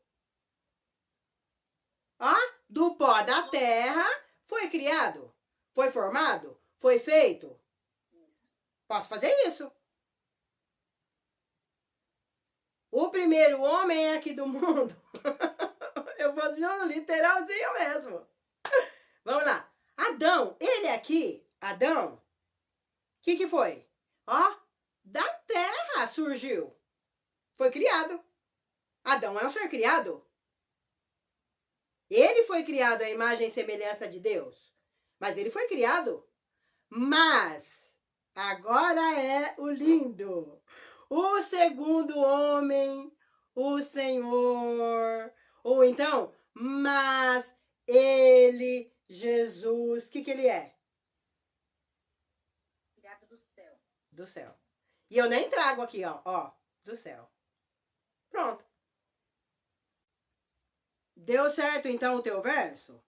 Ó, do pó da terra, foi criado, foi formado, foi feito. Posso fazer isso. O primeiro homem é aqui do mundo. Eu vou no literalzinho mesmo. Vamos lá. Adão, ele aqui, Adão, o que foi? Ó, da terra surgiu. Foi criado. Adão é um ser criado. Ele foi criado à imagem e semelhança de Deus. Mas ele foi criado. Mas, agora é o lindo. O segundo homem, o Senhor. Ou então, mas ele, Jesus, o que ele é? Criado do céu. Do céu. E eu nem trago aqui, ó, do céu. Pronto. Deu certo, então, o teu verso?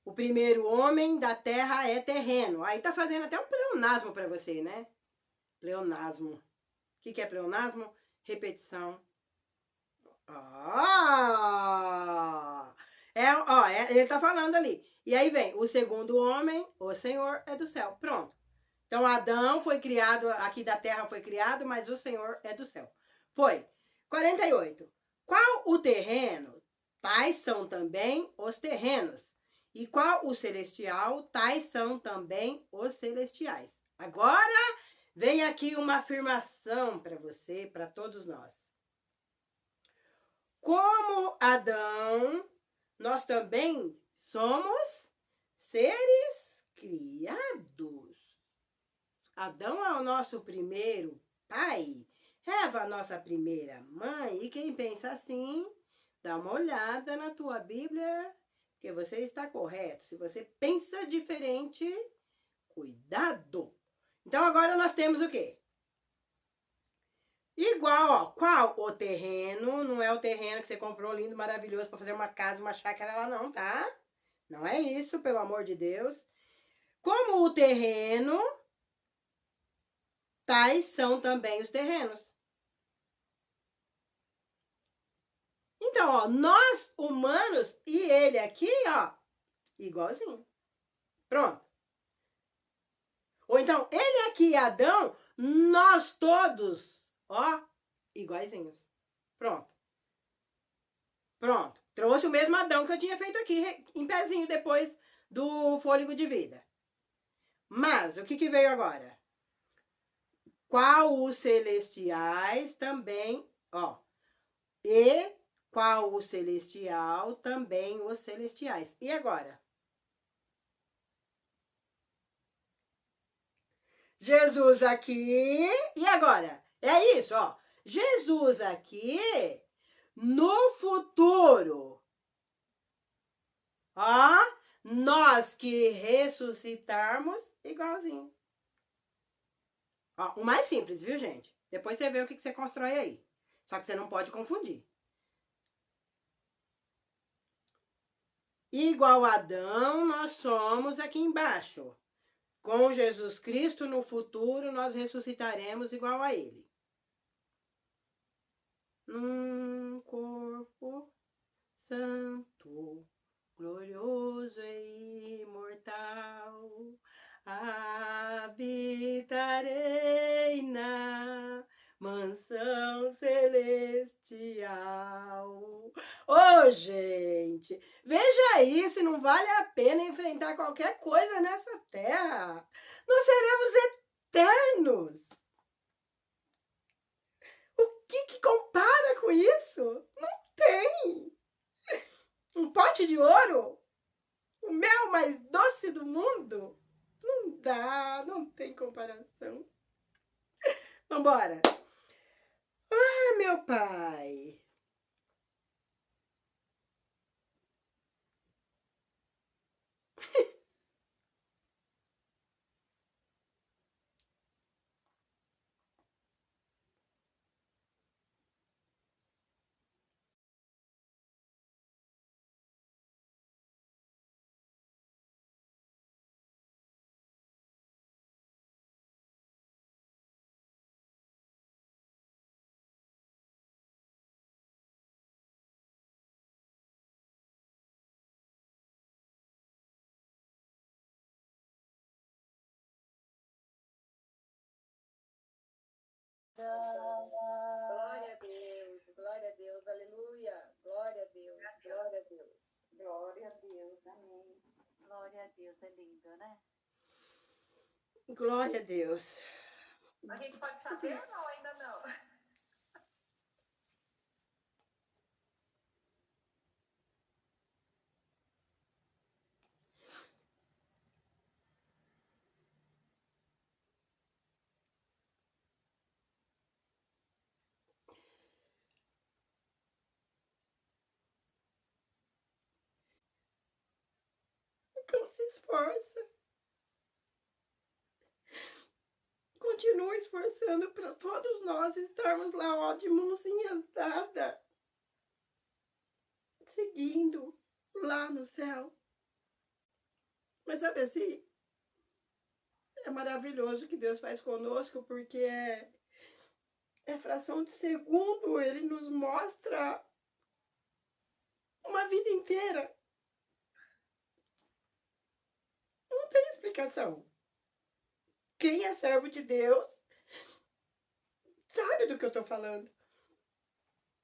O primeiro homem da terra é terreno. Aí tá fazendo até um pleonasmo para você, né? Pleonasmo. O que é pleonasmo? Repetição. Ele tá falando ali. E aí vem, o segundo homem, o Senhor, é do céu. Pronto. Então, Adão foi criado, aqui da terra foi criado, mas o Senhor é do céu. Foi. 48. Qual o terreno? Tais são também os terrenos. E qual o celestial? Tais são também os celestiais. Agora, vem aqui uma afirmação para você, para todos nós. Como Adão, nós também somos seres criados. Adão é o nosso primeiro pai, Eva a nossa primeira mãe. E quem pensa assim, dá uma olhada na tua Bíblia, porque você está correto. Se você pensa diferente, cuidado. Então agora nós temos o quê? Igual, ó, qual o terreno? Não é o terreno que você comprou lindo, maravilhoso para fazer uma casa, uma chácara lá não, tá? Não é isso, pelo amor de Deus. Como o terreno, tais são também os terrenos. Então, ó, nós humanos e ele aqui, ó, igualzinho. Pronto. Ou então, ele aqui e Adão, nós todos, ó, iguaizinhos. Pronto. Pronto. Trouxe o mesmo Adão que eu tinha feito aqui, em pezinho, depois do fôlego de vida. Mas, o que veio agora? Qual os celestiais também, ó, e qual o celestial também os celestiais. E agora? Jesus aqui, e agora? É isso, ó. Jesus aqui, no futuro. Ó, nós que ressuscitarmos, igualzinho. Ó, o mais simples, viu, gente? Depois você vê o que você constrói aí. Só que você não pode confundir. Igual a Adão, nós somos aqui embaixo. Com Jesus Cristo, no futuro, nós ressuscitaremos igual a Ele. Num corpo santo, glorioso e imortal, habitarei na mansão celestial. Ô, gente, veja aí se não vale a pena enfrentar qualquer coisa nessa terra. Nós seremos eternos. O que compara com isso? Não tem. Um pote de ouro? O mel mais doce do mundo? Não dá, não tem comparação. Vambora. Ah, meu pai. Glória a Deus, aleluia. Glória a Deus, glória a Deus. Glória a Deus, amém. Glória a Deus, é lindo, né? Glória a Deus. A gente pode saber ou não? Ainda não. Então se esforça. Continua esforçando para todos nós estarmos lá, ó, de mãozinhas dadas. Seguindo lá no céu. Mas sabe assim, é maravilhoso o que Deus faz conosco, porque é fração de segundo, Ele nos mostra uma vida inteira. Não tem explicação. Quem é servo de Deus sabe do que eu tô falando.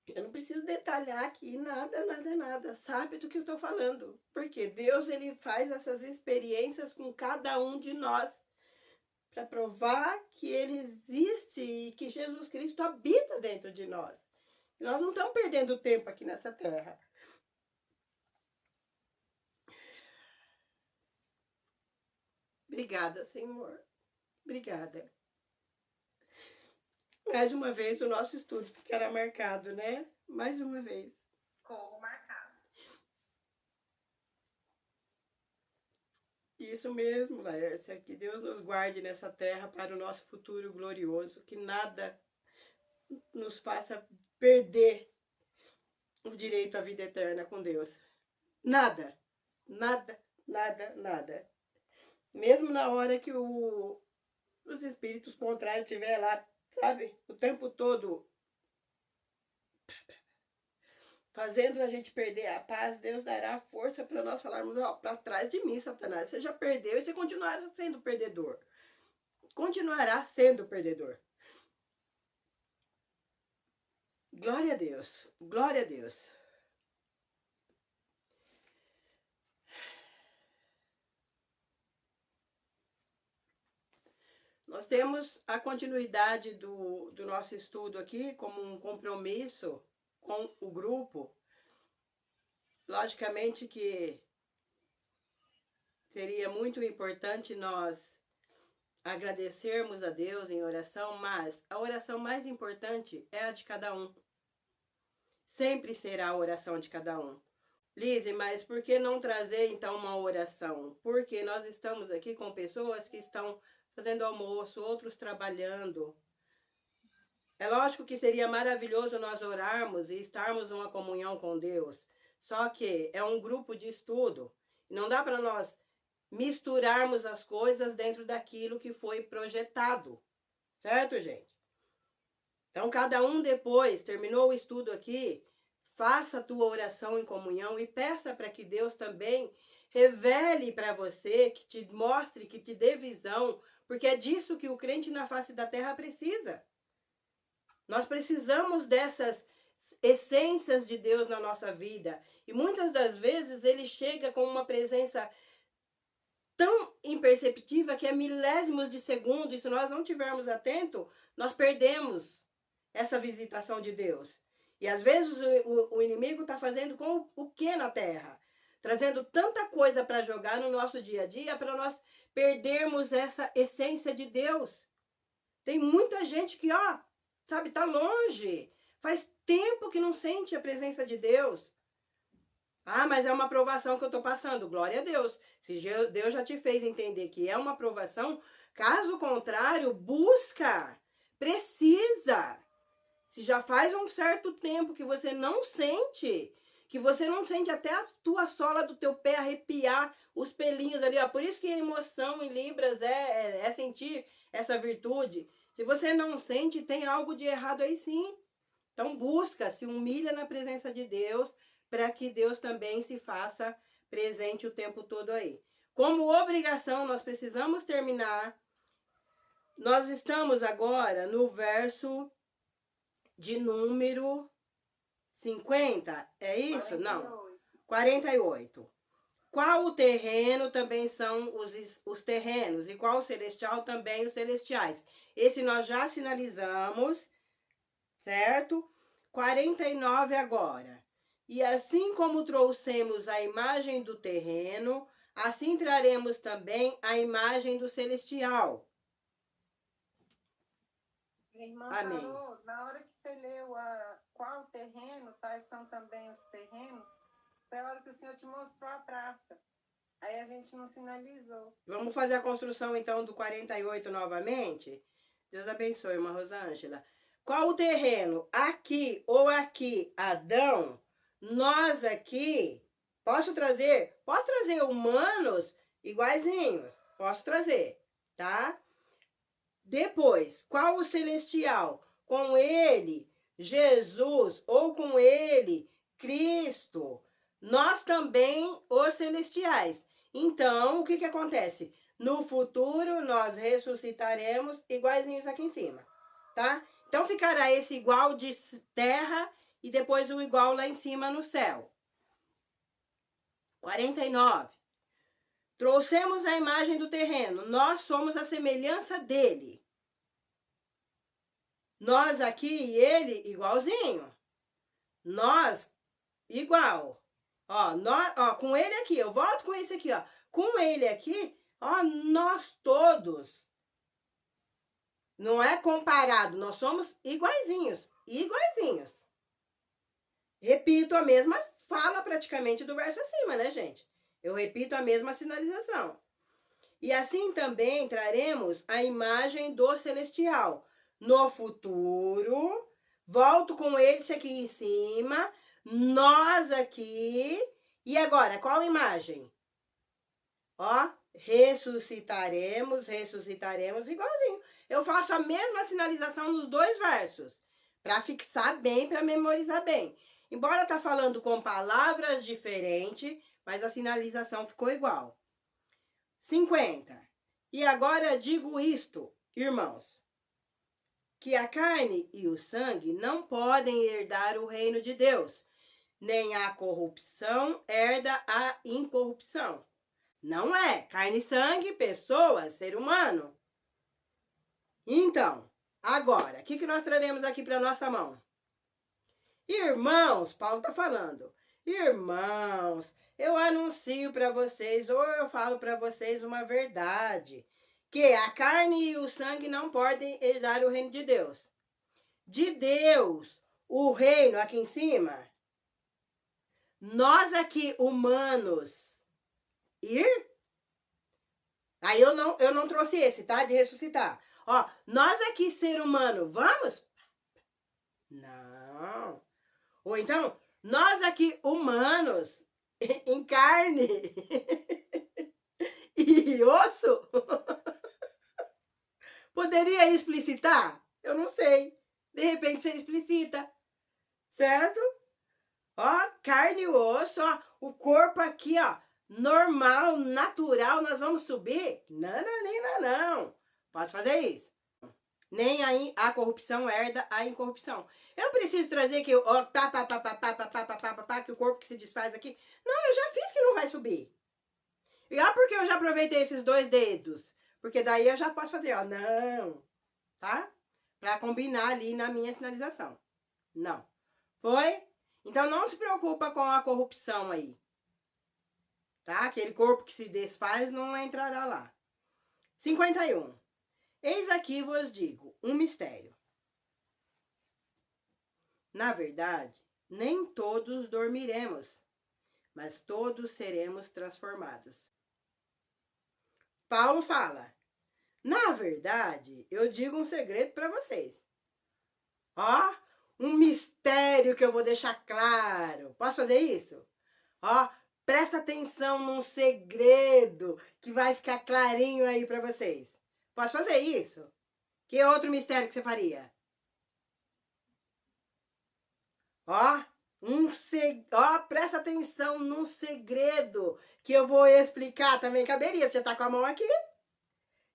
Eu não preciso detalhar aqui nada. Sabe do que eu tô falando. Porque Deus, Ele faz essas experiências com cada um de nós para provar que Ele existe e que Jesus Cristo habita dentro de nós. E nós não estamos perdendo tempo aqui nessa terra. Obrigada, Senhor. Obrigada. Mais uma vez o nosso estudo ficará marcado, né? Mais uma vez. Como marcado. Isso mesmo, Laércia. Que Deus nos guarde nessa terra para o nosso futuro glorioso. Que nada nos faça perder o direito à vida eterna com Deus. Nada. Mesmo na hora que os espíritos contrários estiverem lá, sabe, o tempo todo fazendo a gente perder a paz, Deus dará força para nós falarmos, ó, para trás de mim, Satanás, você já perdeu e você continuará sendo perdedor. Continuará sendo perdedor. Glória a Deus, glória a Deus. Nós temos a continuidade do nosso estudo aqui como um compromisso com o grupo. Logicamente que seria muito importante nós agradecermos a Deus em oração, mas a oração mais importante é a de cada um. Sempre será a oração de cada um. Lise, mas por que não trazer então uma oração? Porque nós estamos aqui com pessoas que estão fazendo almoço, outros trabalhando. É lógico que seria maravilhoso nós orarmos e estarmos numa comunhão com Deus. Só que é um grupo de estudo. Não dá para nós misturarmos as coisas dentro daquilo que foi projetado. Certo, gente? Então, cada um depois, terminou o estudo aqui, faça a tua oração em comunhão e peça para que Deus também revele para você, que te mostre, que te dê visão, porque é disso que o crente na face da terra precisa. Nós precisamos dessas essências de Deus na nossa vida. E muitas das vezes ele chega com uma presença tão imperceptível que é milésimos de segundo, e se nós não estivermos atentos, nós perdemos essa visitação de Deus. E às vezes o inimigo está fazendo com o que na terra? Trazendo tanta coisa para jogar no nosso dia a dia para nós perdermos essa essência de Deus. Tem muita gente que, ó, sabe, tá longe. Faz tempo que não sente a presença de Deus. Ah, mas é uma provação que eu estou passando. Glória a Deus. Se Deus já te fez entender que é uma provação, caso contrário, busca. Precisa. Se já faz um certo tempo que você não sente, até a tua sola do teu pé arrepiar, os pelinhos ali, ó. Por isso que a emoção em Libras é sentir essa virtude. Se você não sente, tem algo de errado aí sim. Então busca, se humilha na presença de Deus, para que Deus também se faça presente o tempo todo aí. Como obrigação, nós precisamos terminar. Nós estamos agora no verso de número 50, é isso? 48. Não, 48. Qual o terreno também são os terrenos, e qual o celestial também os celestiais. Esse nós já sinalizamos, certo? 49 agora. E assim como trouxemos a imagem do terreno, assim traremos também a imagem do celestial. Irmã Amém. Carol, na hora que você leu qual terreno, tais são também os terrenos, foi a hora que o Senhor te mostrou a praça. Aí a gente não sinalizou. Vamos fazer a construção então do 48 novamente? Deus abençoe, irmã Rosângela. Qual o terreno? Aqui ou aqui, Adão, nós aqui, posso trazer humanos iguaizinhos, posso trazer, tá? Depois, qual o celestial? Com ele, Jesus, ou com ele, Cristo, nós também os celestiais. Então, o que acontece? No futuro, nós ressuscitaremos iguaizinhos aqui em cima, tá? Então, ficará esse igual de terra e depois o igual lá em cima no céu. 49. Trouxemos a imagem do terreno. Nós somos a semelhança dele. Nós aqui e ele igualzinho. Nós igual. Ó, com ele aqui, eu volto com esse aqui, ó. Com ele aqui, ó, nós todos. Não é comparado, nós somos iguaizinhos. Iguaizinhos. Repito a mesma fala praticamente do verso acima, né, gente? Eu repito a mesma sinalização. E assim também traremos a imagem do celestial. No futuro, volto com esse aqui em cima, nós aqui. E agora, qual imagem? Ó, ressuscitaremos igualzinho. Eu faço a mesma sinalização nos dois versos, para fixar bem, para memorizar bem. Embora tá falando com palavras diferentes, mas a sinalização ficou igual. 50. E agora digo isto, irmãos, que a carne e o sangue não podem herdar o reino de Deus, nem a corrupção herda a incorrupção. Não é carne e sangue, pessoa, ser humano. Então, agora, o que nós traremos aqui para nossa mão? Irmãos, Paulo está falando. Irmãos, eu anuncio para vocês, ou eu falo para vocês uma verdade, que a carne e o sangue não podem herdar o reino de Deus. De Deus, o reino aqui em cima, nós aqui, humanos, ir? Aí eu não trouxe esse, tá? De ressuscitar. Ó, nós aqui, ser humano, vamos? Não. Ou então, nós aqui, humanos, em carne e osso, poderia explicitar? Eu não sei. De repente você explicita. Certo? Ó, carne e osso, ó, o corpo aqui, ó, normal, natural, nós vamos subir? Não. Posso fazer isso. Nem a corrupção herda a incorrupção. Eu preciso trazer que ó, que o corpo que se desfaz aqui. Não, eu já fiz que não vai subir. E ó, porque eu já aproveitei esses 2 dedos. Porque daí eu já posso fazer, ó, não. Tá? Pra combinar ali na minha sinalização. Não. Foi? Então não se preocupa com a corrupção aí. Tá? Aquele corpo que se desfaz não entrará lá. 51. Eis aqui vos digo um mistério. Na verdade, nem todos dormiremos, mas todos seremos transformados. Paulo fala, na verdade, eu digo um segredo para vocês. Ó, um mistério que eu vou deixar claro. Posso fazer isso? Ó, presta atenção num segredo que vai ficar clarinho aí para vocês. Posso fazer isso? Que outro mistério que você faria? Ó, presta atenção num segredo que eu vou explicar também. Caberia, você tá com a mão aqui?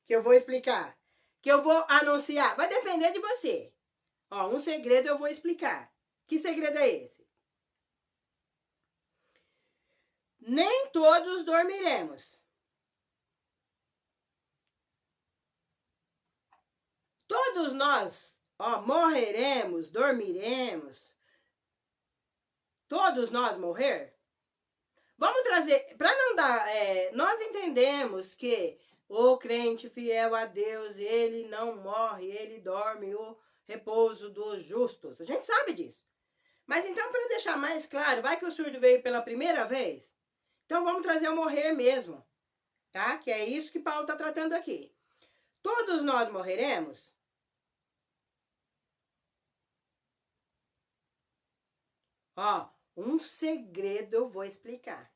Que eu vou explicar. Que eu vou anunciar. Vai depender de você. Ó, um segredo eu vou explicar. Que segredo é esse? Nem todos dormiremos. Todos nós, ó, morreremos, dormiremos. Todos nós morrer? Vamos trazer, para não dar, nós entendemos que o crente fiel a Deus, ele não morre, ele dorme o repouso dos justos. A gente sabe disso. Mas então, para deixar mais claro, vai que o surdo veio pela primeira vez? Então vamos trazer o morrer mesmo, tá? Que é isso que Paulo está tratando aqui. Todos nós morreremos? Ó, um segredo eu vou explicar.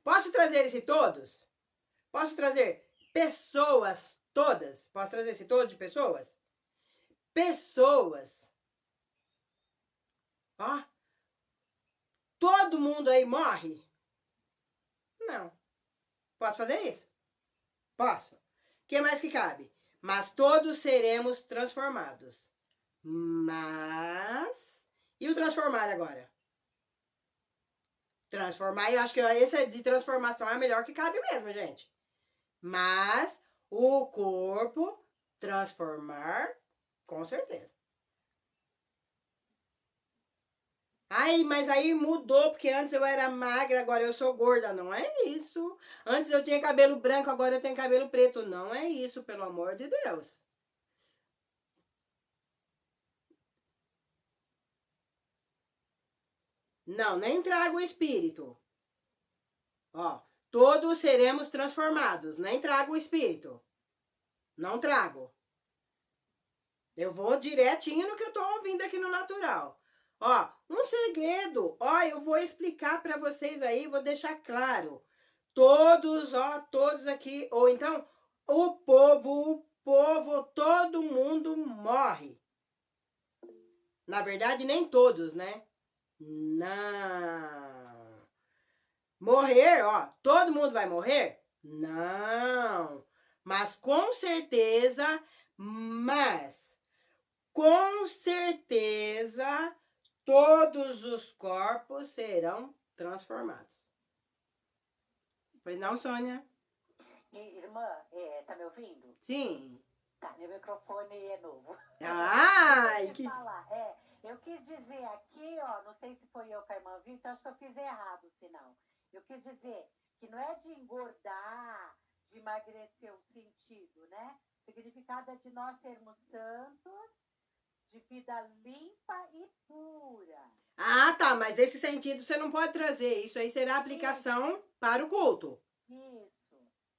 Posso trazer esse todos? Posso trazer pessoas todas? Posso trazer esse todo de pessoas? Pessoas. Ó, todo mundo aí morre? Não. Posso fazer isso? Posso. O que mais que cabe? Mas todos seremos transformados. Mas... E o transformar agora? Transformar, eu acho que esse de transformação é a melhor que cabe mesmo, gente. Mas o corpo transformar, com certeza. Ai, mas aí mudou, porque antes eu era magra, agora eu sou gorda. Não é isso. Antes eu tinha cabelo branco, agora eu tenho cabelo preto. Não é isso, pelo amor de Deus. Não, nem trago o espírito. Ó, todos seremos transformados. Nem trago o espírito. Não trago. Eu vou direitinho no que eu tô ouvindo aqui no natural. Ó, um segredo. Ó, eu vou explicar para vocês aí, vou deixar claro. todos, ó, todos aqui, ou então o povo, todo mundo morre. Na verdade, nem todos, né? Não. Morrer, ó, todo mundo vai morrer? Não. Mas com certeza, todos os corpos serão transformados. Pois não, Sônia? Irmã, tá me ouvindo? Sim. Tá, meu microfone é novo. Ai, que... falar. Eu quis dizer aqui, ó, não sei se foi eu que a irmã viu, então acho que eu fiz errado o sinal. Eu quis dizer que não é de engordar, de emagrecer o sentido, né? O significado é de nós sermos santos, de vida limpa e pura. Ah, tá, mas esse sentido você não pode trazer. Isso aí será aplicação para o culto. Isso.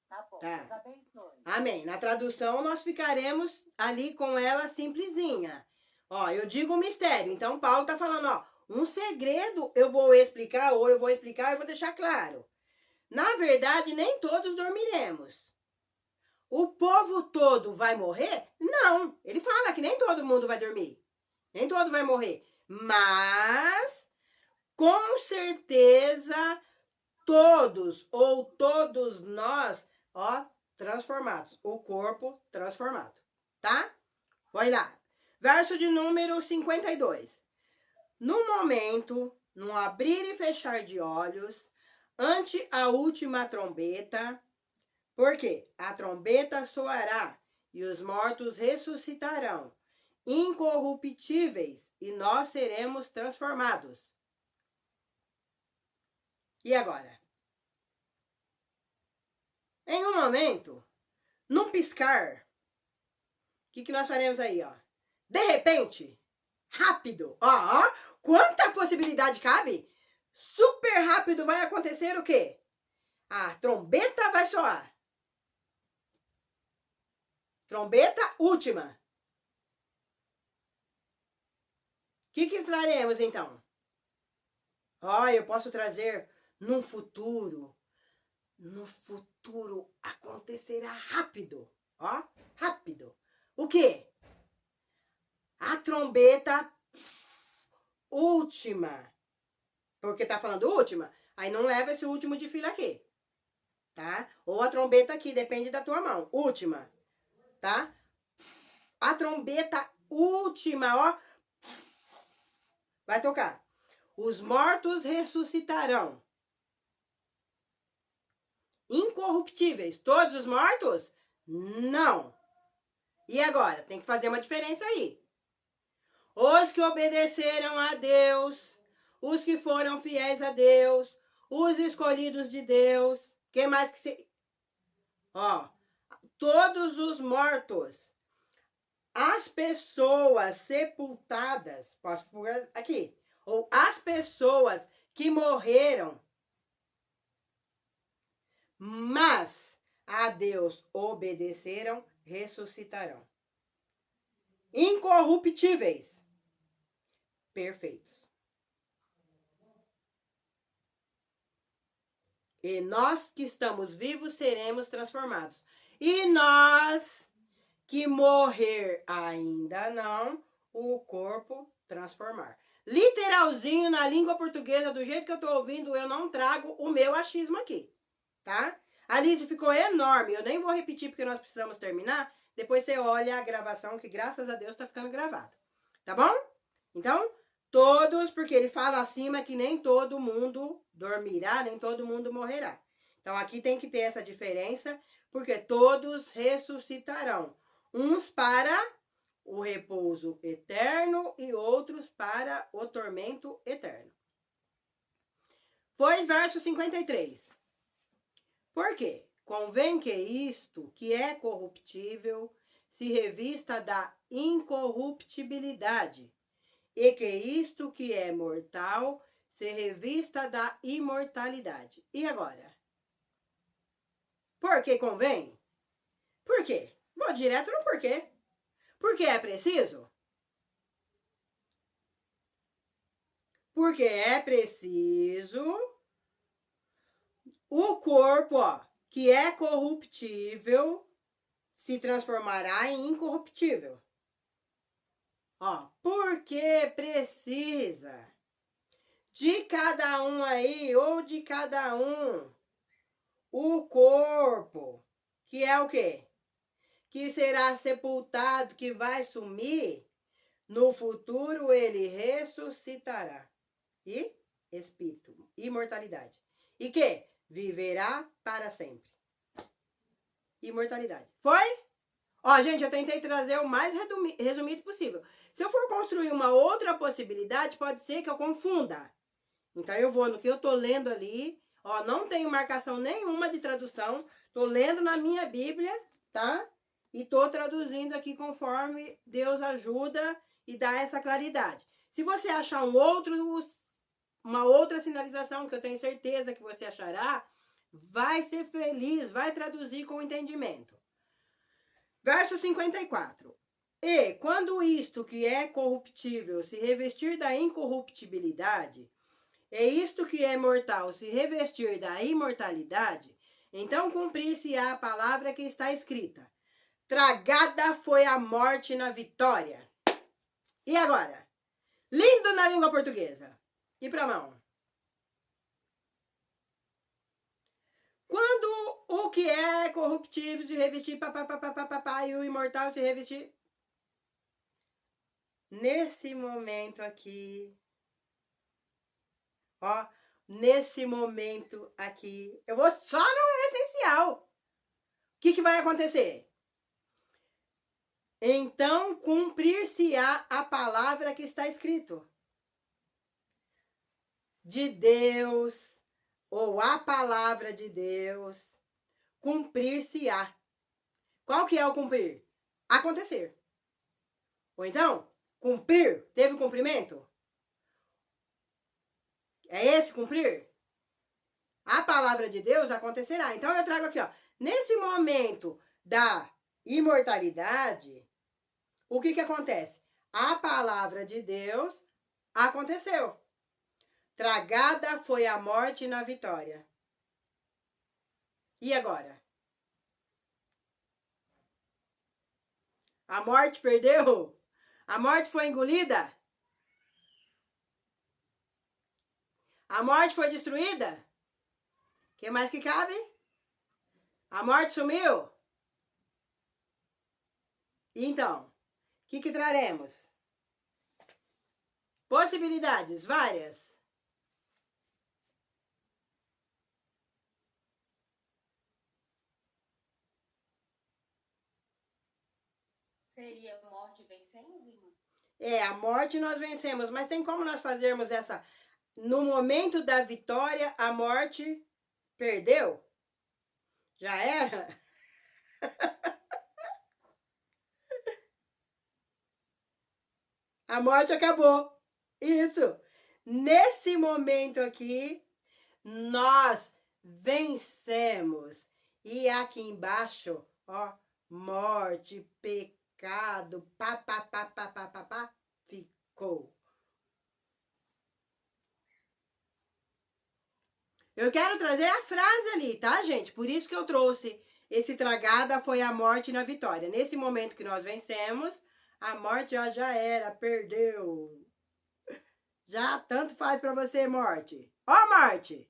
Tá bom, Tá. Deus abençoe. Amém. Na tradução, nós ficaremos ali com ela simplesinha. Ó, eu digo um mistério. Então, Paulo tá falando, ó, um segredo eu vou explicar, ou eu vou explicar e vou deixar claro. Na verdade, nem todos dormiremos. O povo todo vai morrer? Não. Ele fala que nem todo mundo vai dormir. Nem todo vai morrer. Mas, com certeza, todos ou todos nós, ó, transformados. O corpo transformado. Tá? Vai lá. Verso de número 52. No momento, no abrir e fechar de olhos, ante a última trombeta, porque a trombeta soará e os mortos ressuscitarão, incorruptíveis, e nós seremos transformados. E agora? Em um momento, num piscar, o que nós faremos aí, ó? De repente, rápido, ó, quanta possibilidade cabe? Super rápido vai acontecer o quê? A trombeta vai soar. Trombeta última. O que traremos então? Ó, eu posso trazer no futuro. No futuro acontecerá rápido. Ó, rápido. O quê? A trombeta última. Porque tá falando última? Aí não leva esse último de fila aqui. Tá? Ou a trombeta aqui, depende da tua mão. Última. Tá? A trombeta última, ó. Vai tocar. Os mortos ressuscitarão. Incorruptíveis. Todos os mortos? Não. E agora? Tem que fazer uma diferença aí. Os que obedeceram a Deus, os que foram fiéis a Deus, os escolhidos de Deus. Quem mais que se... Ó, todos os mortos. As pessoas sepultadas, posso pôr aqui, ou as pessoas que morreram, mas a Deus obedeceram, ressuscitarão. Incorruptíveis, perfeitos. E nós que estamos vivos seremos transformados. E nós que morrer ainda não, o corpo transformar. Literalzinho na língua portuguesa, do jeito que eu tô ouvindo, eu não trago o meu achismo aqui, tá? A Liz ficou enorme, eu nem vou repetir porque nós precisamos terminar. Depois você olha a gravação, que graças a Deus tá ficando gravado, tá bom? Então, todos, porque ele fala acima que nem todo mundo dormirá, nem todo mundo morrerá. Então, aqui tem que ter essa diferença, porque todos ressuscitarão. Uns para o repouso eterno e outros para o tormento eterno. Foi verso 53. Por quê? Convém que isto, que é corruptível, se revista da incorruptibilidade, e que isto, que é mortal, se revista da imortalidade. E agora? Por que convém? Por quê? Vou direto no porquê. Porque é preciso? Porque é preciso o corpo, ó, que é corruptível, se transformará em incorruptível. Ó, porque precisa de cada um aí, ou de cada um, o corpo, que é o quê? Que será sepultado, que vai sumir, no futuro ele ressuscitará. E espírito, imortalidade. E que? Viverá para sempre. Imortalidade. Foi? Ó, gente, eu tentei trazer o mais resumido possível. Se eu for construir uma outra possibilidade, pode ser que eu confunda. Então, eu vou no que eu tô lendo ali. Ó, não tenho marcação nenhuma de tradução. Tô lendo na minha Bíblia, tá? E tô traduzindo aqui conforme Deus ajuda e dá essa claridade. Se você achar uma outra sinalização, que eu tenho certeza que você achará, vai ser feliz, vai traduzir com entendimento. Verso 54. E quando isto que é corruptível se revestir da incorruptibilidade, e isto que é mortal se revestir da imortalidade, então cumprir-se-á a palavra que está escrita: tragada foi a morte na vitória. E agora? Lindo na língua portuguesa. E pra mão. Quando o que é corruptível se revestir, e o imortal se revestir. Nesse momento aqui, ó, nesse momento aqui, eu vou só no essencial. O que vai acontecer? Então, cumprir-se-á a palavra que está escrito. De Deus, ou a palavra de Deus, cumprir-se-á. Qual que é o cumprir? Acontecer. Ou então, cumprir, teve cumprimento? É esse cumprir? A palavra de Deus acontecerá. Então, eu trago aqui, ó, nesse momento da imortalidade, o que acontece? A palavra de Deus aconteceu. Tragada foi a morte na vitória. E agora? A morte perdeu? A morte foi engolida? A morte foi destruída? O que mais que cabe? A morte sumiu? Então, o que traremos? Possibilidades várias. Seria morte vencemos, irmã? É, a morte nós vencemos, mas tem como nós fazermos essa... No momento da vitória, a morte perdeu? Já era? A morte acabou. Isso. Nesse momento aqui, nós vencemos. E aqui embaixo, ó, morte, pecado, ficou. Eu quero trazer a frase ali, tá, gente? Por isso que eu trouxe esse tragada foi a morte na vitória. Nesse momento que nós vencemos, a morte já era, perdeu. Já tanto faz pra você, morte. Ó, morte!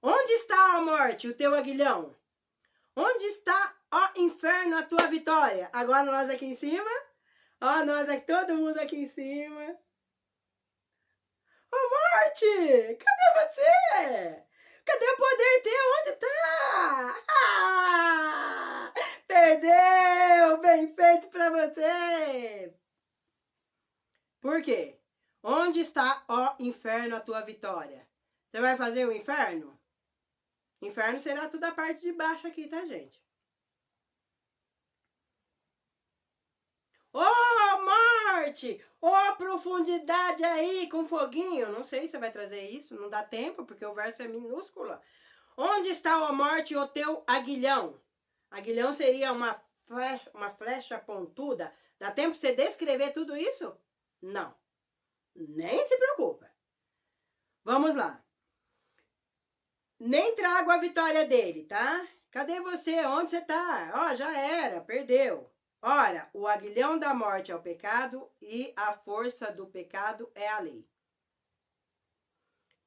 Onde está, ó, morte, o teu aguilhão? Onde está, ó, inferno, a tua vitória? Agora nós aqui em cima. Ó, nós aqui, todo mundo aqui em cima. Ô, morte! Cadê você? Cadê o poder teu? Onde tá? Ah, perdeu! Bem feito pra você! Por quê? Onde está, ó inferno, a tua vitória? Você vai fazer o inferno? Inferno será tudo a parte de baixo aqui, tá, gente? Ô, morte! Ô, profundidade aí, com foguinho. Não sei se você vai trazer isso, não dá tempo, porque o verso é minúsculo. Onde está, ó morte, o teu aguilhão? Aguilhão seria uma flecha pontuda. Dá tempo de você descrever tudo isso? Não. Nem se preocupa. Vamos lá. nem trago a vitória dele, tá? Cadê você? Onde você tá? Ó, já era, perdeu. Ora, o aguilhão da morte é o pecado e a força do pecado é a lei.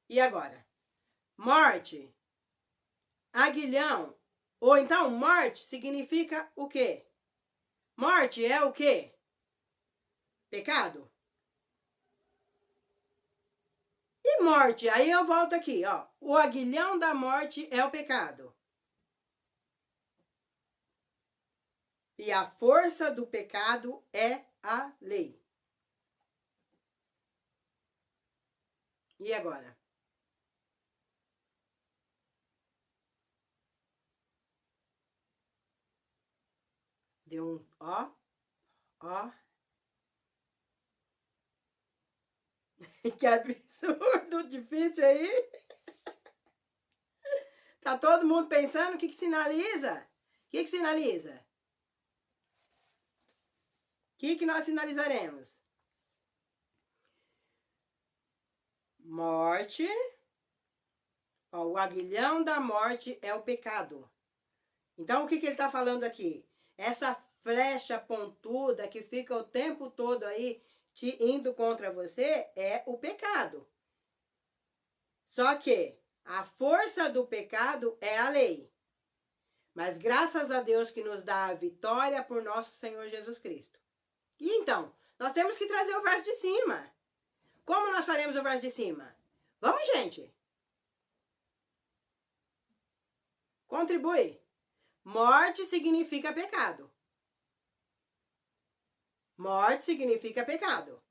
E agora? Morte, aguilhão, ou então morte significa o quê? Morte é o quê? Pecado. E morte, aí eu volto aqui, ó. O aguilhão da morte é o pecado. E a força do pecado é a lei. E agora? Deu um ó. Que absurdo, difícil aí. Tá todo mundo pensando o que sinaliza? O que sinaliza? O que nós sinalizaremos? Morte. Ó, o aguilhão da morte é o pecado. Então, o que ele está falando aqui? Essa flecha pontuda que fica o tempo todo aí te indo contra você é o pecado. Só que a força do pecado é a lei. Mas graças a Deus que nos dá a vitória por nosso Senhor Jesus Cristo. E então, nós temos que trazer o verso de cima. Como nós faremos o verso de cima? Vamos, gente. Contribui. Morte significa pecado. Morte significa pecado.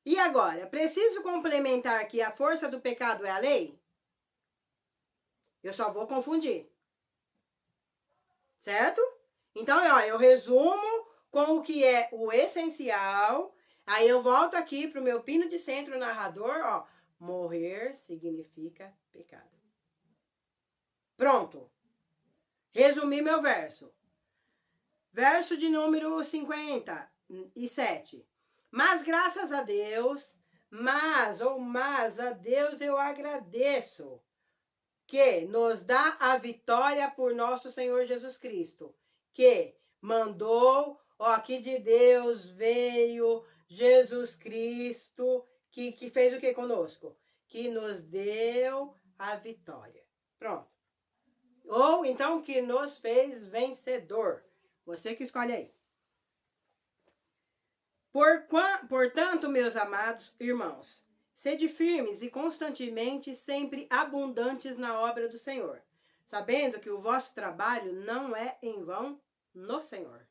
E agora, preciso complementar que a força do pecado é a lei? Eu só vou confundir. Certo? Então, ó, eu resumo com o que é o essencial. Aí eu volto aqui para o meu pino de centro narrador, ó. Morrer significa pecado. Pronto. Resumi meu verso. Verso de número 57. Mas graças a Deus, mas a Deus eu agradeço, que nos dá a vitória por nosso Senhor Jesus Cristo, que mandou, ó, que de Deus veio Jesus Cristo, que fez o que conosco? Que nos deu a vitória. Pronto. Ou então que nos fez vencedor. Você que escolhe aí. Portanto, meus amados irmãos, sede firmes e constantemente sempre abundantes na obra do Senhor, sabendo que o vosso trabalho não é em vão no Senhor.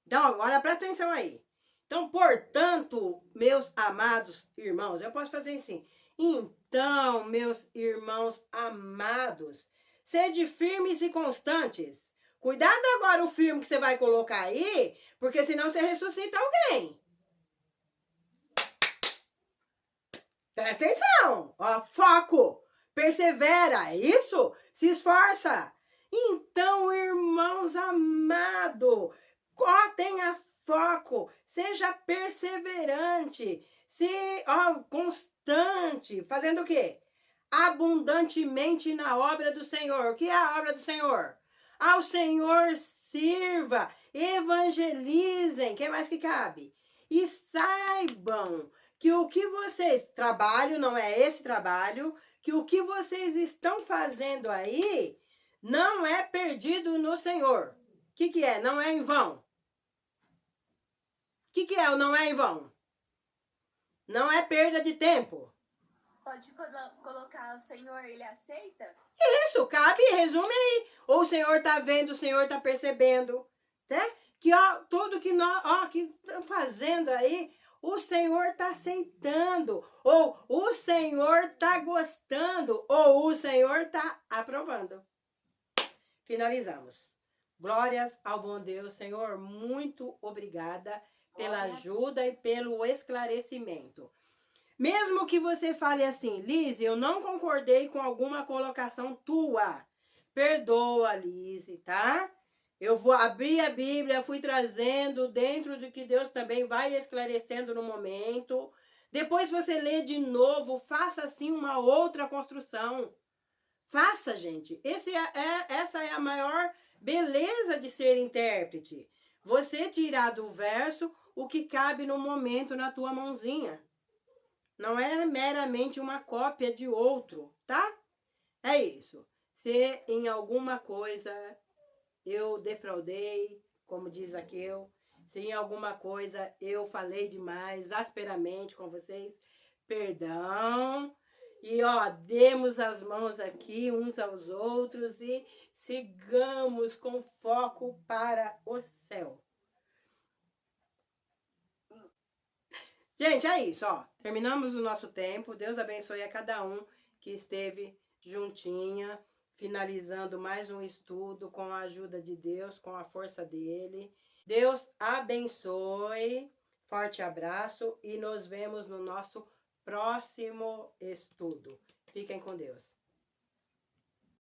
Então, agora presta atenção aí. Então, portanto, meus amados irmãos, eu posso fazer assim. Então, meus irmãos amados, sede firmes e constantes. Cuidado agora o firme que você vai colocar aí, porque senão você ressuscita alguém. Presta atenção. Ó, foco. Persevera. Isso? Se esforça. Então, irmãos amados, tenha foco. Seja perseverante. Constante. Fazendo o quê? Abundantemente na obra do Senhor. O que é a obra do Senhor? Ao Senhor sirva, evangelizem, o que mais que cabe? E saibam que o que vocês, trabalho não é esse trabalho, que o que vocês estão fazendo aí não é perdido no Senhor. O que é? Não é em vão. O que é o não é em vão? Não é perda de tempo. Pode colocar o Senhor, ele aceita? Isso, cabe, resume aí. Ou o Senhor tá vendo, o Senhor tá percebendo, né? Que ó, tudo que nós que estamos fazendo aí, o Senhor tá aceitando. Ou o Senhor tá gostando. Ou o Senhor tá aprovando. Finalizamos. Glórias ao bom Deus, Senhor. Muito obrigada pela ajuda e pelo esclarecimento. Mesmo que você fale assim, Lize, eu não concordei com alguma colocação tua. Perdoa, Lize, tá? Eu vou abrir a Bíblia, fui trazendo dentro do que Deus também vai esclarecendo no momento. Depois você lê de novo, faça assim uma outra construção. Faça, gente. Essa é a maior beleza de ser intérprete. Você tirar do verso o que cabe no momento na tua mãozinha. Não é meramente uma cópia de outro, tá? É isso. Se em alguma coisa eu defraudei, como diz Zaqueu, se em alguma coisa eu falei demais, asperamente com vocês, perdão. E, ó, demos as mãos aqui uns aos outros e sigamos com foco para o céu. Gente, é isso, ó. Terminamos o nosso tempo. Deus abençoe a cada um que esteve juntinha, finalizando mais um estudo com a ajuda de Deus, com a força dele. Deus abençoe. Forte abraço e nos vemos no nosso próximo estudo. Fiquem com Deus.